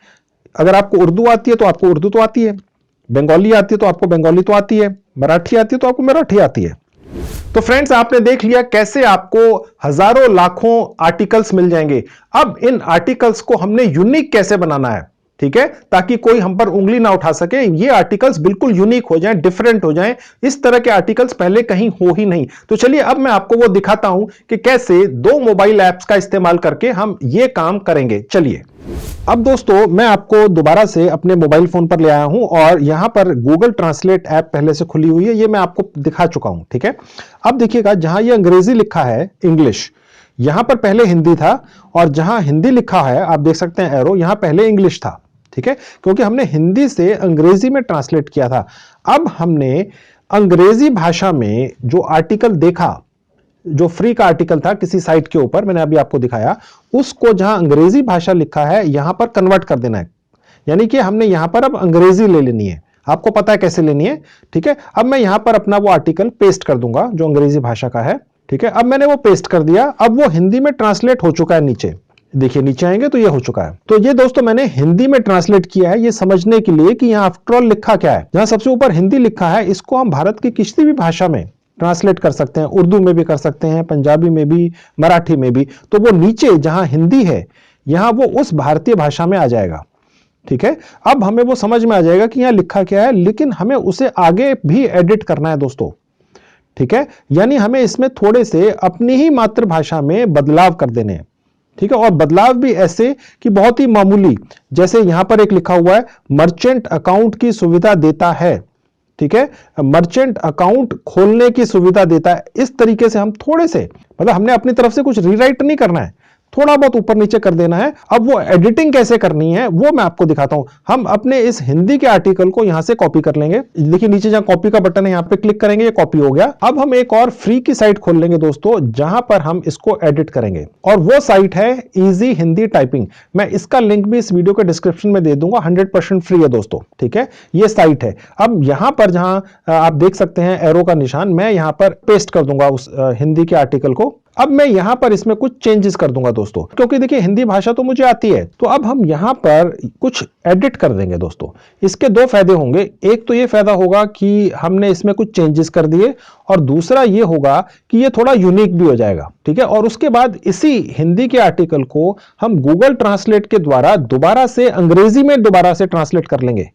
अगर आपको उर्दू आती है तो आपको उर्दू तो आती है, बंगाली आती है तो आपको बंगाली तो आती है, मराठी आती है तो आपको मराठी आती है। तो फ्रेंड्स, आपने देख लिया कैसे आपको हजारों लाखों आर्टिकल्स मिल जाएंगे। अब इन आर्टिकल्स को हमने यूनिक कैसे बनाना है, ठीक है, ताकि कोई हम पर उंगली ना उठा सके। ये आर्टिकल्स बिल्कुल यूनिक हो जाएं, डिफरेंट हो जाएं। इस तरह के आर्टिकल्स पहले कहीं हो ही नहीं। तो चलिए अब मैं आपको वो दिखाता हूं कि कैसे 2 मोबाइल ऐप्स का इस्तेमाल करके हम ये काम करेंगे। चलिए अब दोस्तों, मैं आपको दोबारा से अपने मोबाइल फोन पर ले आया हूं और यहां पर गूगल ट्रांसलेट ऐप पहले से खुली हुई है, ये मैं आपको दिखा चुका हूं। ठीक है, अब देखिएगा, जहां ये अंग्रेजी लिखा है इंग्लिश, यहां पर पहले हिंदी था, और जहां हिंदी लिखा है आप देख सकते हैं एरो, यहां पहले इंग्लिश था। ठीक है, क्योंकि हमने हिंदी से अंग्रेजी में ट्रांसलेट किया था। अब हमने अंग्रेजी भाषा में जो आर्टिकल देखा, जो फ्री का आर्टिकल था किसी साइट के ऊपर, मैंने अभी आपको दिखाया, उसको जहां अंग्रेजी भाषा लिखा है यहां पर कन्वर्ट कर देना है। यानी कि हमने यहां पर अब अंग्रेजी ले लेनी है। आपको पता है कैसे लेनी है। ठीक है, अब मैं यहां पर अपना वो आर्टिकल पेस्ट कर दूंगा जो अंग्रेजी भाषा का है। ठीक है, अब मैंने वो पेस्ट कर दिया, अब वो हिंदी में ट्रांसलेट हो चुका है। नीचे देखिए, नीचे आएंगे तो ये हो चुका है। तो ये दोस्तों मैंने हिंदी में ट्रांसलेट किया है, ये समझने के लिए कि यहां आफ्टर ऑल लिखा क्या है। जहां सबसे ऊपर हिंदी लिखा है, इसको हम भारत की किसी भी भाषा में ट्रांसलेट कर सकते हैं, उर्दू में भी कर सकते हैं, पंजाबी में भी, मराठी में भी। तो वो नीचे जहां हिंदी है, यहां वो उस भारतीय भाषा में आ जाएगा। ठीक है, अब हमें वो समझ में आ जाएगा कि यहां लिखा क्या है, लेकिन हमें उसे आगे भी एडिट करना है दोस्तों। ठीक है, यानी हमें इसमें थोड़े से अपनी ही मातृभाषा में बदलाव कर देने हैं। ठीक है, और बदलाव भी ऐसे कि बहुत ही मामूली, जैसे यहां पर एक लिखा हुआ है मर्चेंट अकाउंट की सुविधा देता है। ठीक है, मर्चेंट अकाउंट खोलने की सुविधा देता है। इस तरीके से हम थोड़े से, मतलब हमने अपनी तरफ से कुछ रीराइट नहीं करना है, थोड़ा बहुत ऊपर नीचे कर देना है। अब वो एडिटिंग कैसे करनी है वो मैं आपको दिखाता हूं। हम अपने इस हिंदी के आर्टिकल को यहां से कॉपी कर लेंगे। देखिए नीचे जहां कॉपी का बटन है यहां पे क्लिक करेंगे, ये कॉपी हो गया। अब हम एक और फ्री की साइट खोल लेंगे दोस्तों, जहां पर हम इसको एडिट करेंगे, और वो साइट है इजी हिंदी टाइपिंग। मैं इसका लिंक भी इस वीडियो के डिस्क्रिप्शन में दे दूंगा, 100% फ्री है दोस्तों। ठीक है, ये साइट है। अब यहां पर जहां आप देख सकते हैं एरो का निशान, मैं यहां पर पेस्ट कर दूंगा उस हिंदी के आर्टिकल को। अब मैं यहां पर इसमें कुछ चेंजेस कर दूंगा दोस्तों, क्योंकि देखिए हिंदी भाषा तो मुझे आती है, तो अब हम यहां पर कुछ एडिट कर देंगे दोस्तों। इसके दो फायदे होंगे, एक तो ये फायदा होगा कि हमने इसमें कुछ चेंजेस कर दिए, और दूसरा ये होगा कि ये थोड़ा यूनिक भी हो जाएगा। ठीक है, और उसके बाद इसी हिंदी के आर्टिकल को हम गूगल ट्रांसलेट के द्वारा दोबारा से अंग्रेजी में दोबारा से ट्रांसलेट कर लेंगे।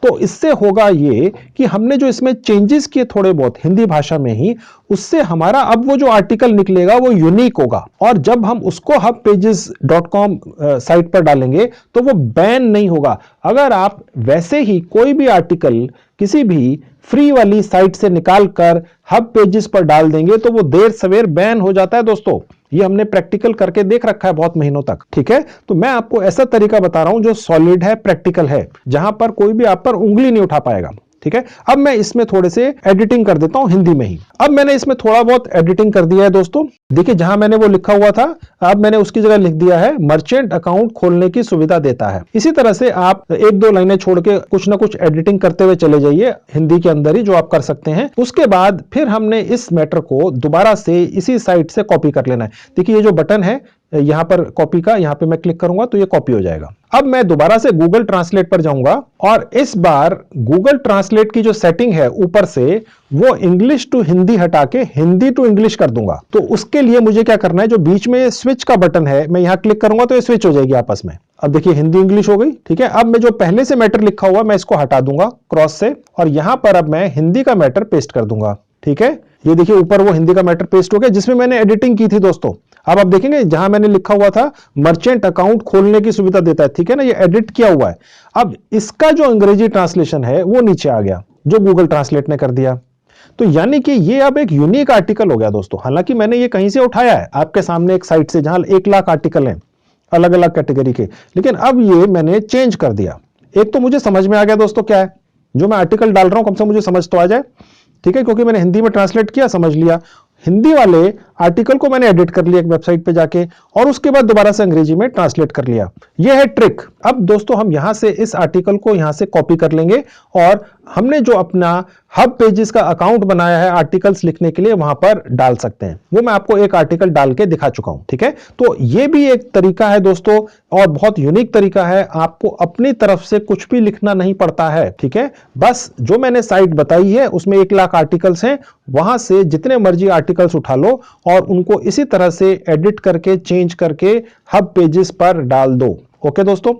तो इससे होगा ये कि हमने जो इसमें चेंजेस किए थोड़े बहुत हिंदी भाषा में ही, उससे हमारा अब वो जो आर्टिकल निकलेगा वो यूनिक होगा, और जब हम उसको hubpages.com साइट पर डालेंगे तो वो बैन नहीं होगा। अगर आप वैसे ही कोई भी आर्टिकल किसी भी फ्री वाली साइट से निकालकर हब पेजेस पर डाल देंगे तो वो देर सवेर बैन हो जाता है दोस्तों। ये हमने प्रैक्टिकल करके देख रखा है बहुत महीनों तक। ठीक है, तो मैं आपको ऐसा तरीका बता रहा हूं जो सॉलिड है, प्रैक्टिकल है, जहां पर कोई भी आप पर उंगली नहीं उठा पाएगा। ठीक है, अब मैं इसमें थोड़े से एडिटिंग कर देता हूं हिंदी में ही। अब मैंने इसमें थोड़ा बहुत एडिटिंग कर दिया है दोस्तों। देखिए जहां मैंने वो लिखा हुआ था, अब मैंने उसकी जगह लिख दिया है मर्चेंट अकाउंट खोलने की सुविधा देता है। इसी तरह से आप एक दो लाइनें छोड़ के कुछ ना कुछ एडिटिंग करते हुए चले जाइए हिंदी के अंदर ही, जो आप कर सकते हैं। उसके बाद फिर हमने इस मैटर को दोबारा से इसी साइट से कॉपी कर लेना है। देखिए ये जो बटन है यहां पर कॉपी का, यहां पे मैं क्लिक करूंगा तो ये कॉपी हो जाएगा। अब मैं दोबारा से गूगल ट्रांसलेट पर जाऊंगा, और इस बार गूगल ट्रांसलेट की जो सेटिंग है ऊपर से, वो इंग्लिश टू हिंदी हटा के हिंदी टू इंग्लिश कर दूंगा। तो उसके लिए मुझे क्या करना है, जो बीच में स्विच का बटन है, मैं यहां क्लिक करूंगा तो ये स्विच हो जाएगी आपस में। अब देखिए हिंदी इंग्लिश हो गई। ठीक है, अब मैं जो पहले से मैटर लिखा हुआ मैं इसको हटा दूंगा क्रॉस से, और यहां पर अब मैं हिंदी का मैटर पेस्ट कर दूंगा। ठीक है, ये देखिए ऊपर वो हिंदी का मैटर पेस्ट हो गया जिसमें मैंने एडिटिंग की थी दोस्तों। अब आप देखेंगे जहां मैंने लिखा हुआ था मर्चेंट अकाउंट खोलने की सुविधा देता है, ठीक है ना, ये एडिट किया हुआ है। अब इसका जो अंग्रेजी ट्रांसलेशन है वो नीचे आ गया, जो गूगल ट्रांसलेट ने कर दिया। तो यानी कि ये अब एक यूनिक आर्टिकल हो गया दोस्तों। हालांकि मैंने ये कहीं से उठाया है आपके सामने एक साइट से, जहां 1 लाख आर्टिकल हैं अलग अलग कैटेगरी के, लेकिन अब ये मैंने चेंज कर दिया। एक तो मुझे समझ में आ गया दोस्तों क्या है, जो मैं आर्टिकल डाल रहा हूं कम से कम मुझे समझ तो आ जाए। ठीक है, क्योंकि मैंने हिंदी में ट्रांसलेट किया, समझ लिया। हिंदी वाले आर्टिकल को मैंने एडिट कर लिया एक वेबसाइट पे जाके, और उसके बाद दोबारा से अंग्रेजी में ट्रांसलेट कर लिया। यह है ट्रिक। अब दोस्तों हम यहां से इस आर्टिकल को यहां से कॉपी कर लेंगे, और हमने जो अपना हब पेजेस का अकाउंट बनाया है आर्टिकल्स लिखने के लिए, वहां पर डाल सकते हैं। वो मैं आपको एक आर्टिकल डाल के दिखा चुका हूं। ठीक है, तो ये भी एक तरीका है दोस्तों, और बहुत यूनिक तरीका है। आपको अपनी तरफ से कुछ भी लिखना नहीं पड़ता है। ठीक है, बस जो मैंने साइट बताई है उसमें 1 लाख आर्टिकल्स हैं, वहां से जितने मर्जी आर्टिकल्स उठा लो और उनको इसी तरह से एडिट करके चेंज करके हब पेजेस पर डाल दो। ओके दोस्तों,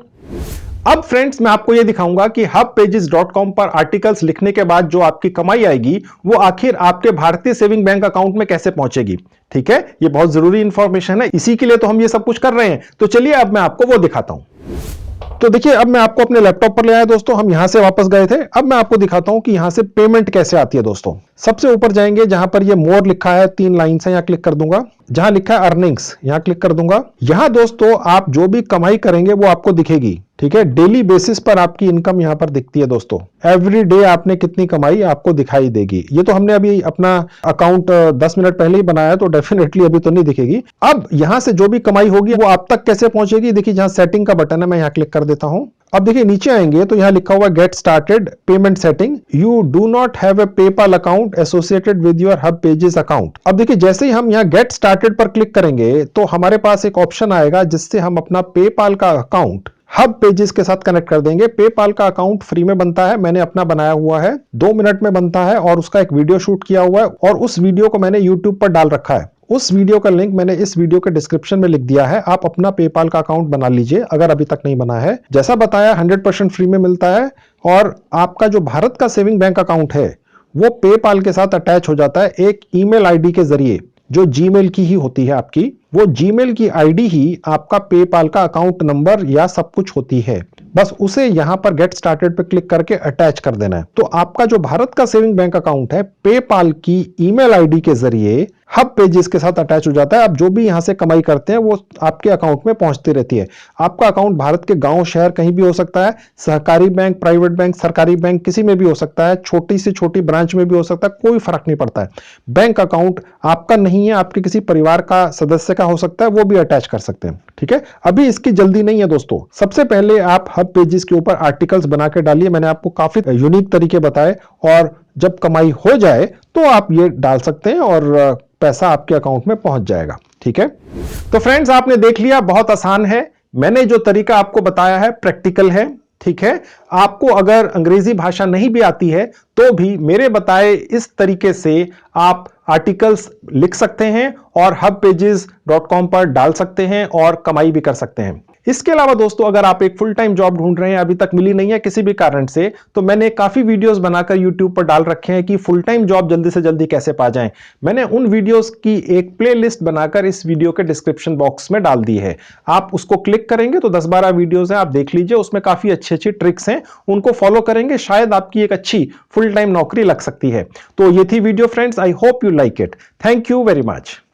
अब फ्रेंड्स मैं आपको यह दिखाऊंगा कि hubpages.com पर आर्टिकल्स लिखने के बाद जो आपकी कमाई आएगी वो आखिर आपके भारतीय सेविंग बैंक अकाउंट में कैसे पहुंचेगी। ठीक है, ये बहुत जरूरी इंफॉर्मेशन है, इसी के लिए तो हम ये सब कुछ कर रहे हैं। तो चलिए अब मैं आपको वो दिखाता हूं। तो देखिए अब मैं आपको अपने लैपटॉप पर ले आया दोस्तों, हम यहां से वापस गए थे। अब मैं आपको दिखाता हूं कि यहां से पेमेंट कैसे आती है दोस्तों। सबसे ऊपर जाएंगे, जहां पर ये मोर लिखा है 3 लाइन से, यहां क्लिक कर दूंगा। जहां लिखा है अर्निंग्स, यहां क्लिक कर दूंगा। यहां दोस्तों आप जो भी कमाई करेंगे वो आपको दिखेगी। ठीक है, डेली बेसिस पर आपकी इनकम यहां पर दिखती है दोस्तों। एवरी डे आपने कितनी कमाई आपको दिखाई देगी। ये तो हमने अभी अपना अकाउंट 10 मिनट पहले ही बनाया, तो डेफिनेटली अभी तो नहीं दिखेगी। अब यहां से जो भी कमाई होगी वो आप तक कैसे पहुंचेगी, देखिए जहां सेटिंग का बटन है मैं यहां क्लिक कर देता हूं। अब देखिए नीचे आएंगे तो यहां लिखा हुआ get started payment setting, you do not have a PayPal account associated with your hub pages account. अब देखिए जैसे ही हम यहां गेट स्टार्टेड पर क्लिक करेंगे तो हमारे पास एक ऑप्शन आएगा जिससे हम अपना पेपाल का अकाउंट हब पेजेस के साथ कनेक्ट कर देंगे। पेपाल का अकाउंट फ्री में बनता है, मैंने अपना बनाया हुआ है, 2 मिनट में बनता है, और उसका एक वीडियो शूट किया हुआ है, और उस वीडियो को मैंने यूट्यूब पर डाल रखा है। उस वीडियो का लिंक मैंने इस वीडियो के डिस्क्रिप्शन में लिख दिया है। आप अपना पेपाल का अकाउंट बना लीजिए अगर अभी तक नहीं बना है। जैसा बताया 100% फ्री में मिलता है और आपका जो भारत का सेविंग बैंक अकाउंट है वो पेपाल के साथ अटैच हो जाता है एक ईमेल आईडी के जरिए, जो जीमेल की ही होती है आपकी। वो जीमेल की आईडी ही आपका पेपाल का अकाउंट नंबर या सब कुछ होती है। बस उसे यहां पर गेट स्टार्टेड पे क्लिक करके अटैच कर देना है। तो आपका जो भारत का सेविंग बैंक अकाउंट है पेपाल की ईमेल आईडी के जरिए हब पेजेस के साथ अटैच हो जाता है। आप जो भी यहां से कमाई करते हैं वो आपके अकाउंट में पहुंचती रहती है। आपका अकाउंट भारत के गांव शहर कहीं भी हो सकता है, सहकारी बैंक, प्राइवेट बैंक, सरकारी बैंक किसी में भी हो सकता है, छोटी से छोटी ब्रांच में भी हो सकता है, कोई फर्क नहीं पड़ता है। बैंक अकाउंट आपका नहीं है, आपके किसी परिवार का सदस्य का हो सकता है, वो भी अटैच कर सकते हैं। ठीक है, अभी इसकी जल्दी नहीं है दोस्तों। सबसे पहले आप हब पेजेस के ऊपर आर्टिकल्स बना के डालिए। मैंने आपको काफी यूनिक तरीके बताए और जब कमाई हो जाए तो आप ये डाल सकते हैं और पैसा आपके अकाउंट में पहुंच जाएगा। ठीक है, तो फ्रेंड्स आपने देख लिया, बहुत आसान है। मैंने जो तरीका आपको बताया है प्रैक्टिकल है। ठीक है, आपको अगर अंग्रेजी भाषा नहीं भी आती है तो भी मेरे बताए इस तरीके से आप आर्टिकल्स लिख सकते हैं और hubpages.com पर डाल सकते हैं और कमाई भी कर सकते हैं। इसके अलावा दोस्तों अगर आप एक फुल टाइम जॉब ढूंढ रहे हैं, अभी तक मिली नहीं है किसी भी कारण से, तो मैंने काफी वीडियोस बनाकर YouTube पर डाल रखे हैं कि फुल टाइम जॉब जल्दी से जल्दी कैसे पा जाएं। मैंने उन वीडियोस की एक प्लेलिस्ट बनाकर इस वीडियो के डिस्क्रिप्शन बॉक्स में डाल दी है। आप उसको क्लिक करेंगे तो 10-12 वीडियोस हैं, आप देख लीजिए। उसमें काफी अच्छी अच्छी ट्रिक्स हैं, उनको फॉलो करेंगे शायद आपकी एक अच्छी फुल टाइम नौकरी लग सकती है। तो ये थी video friends, I hope you like it. Thank you very much.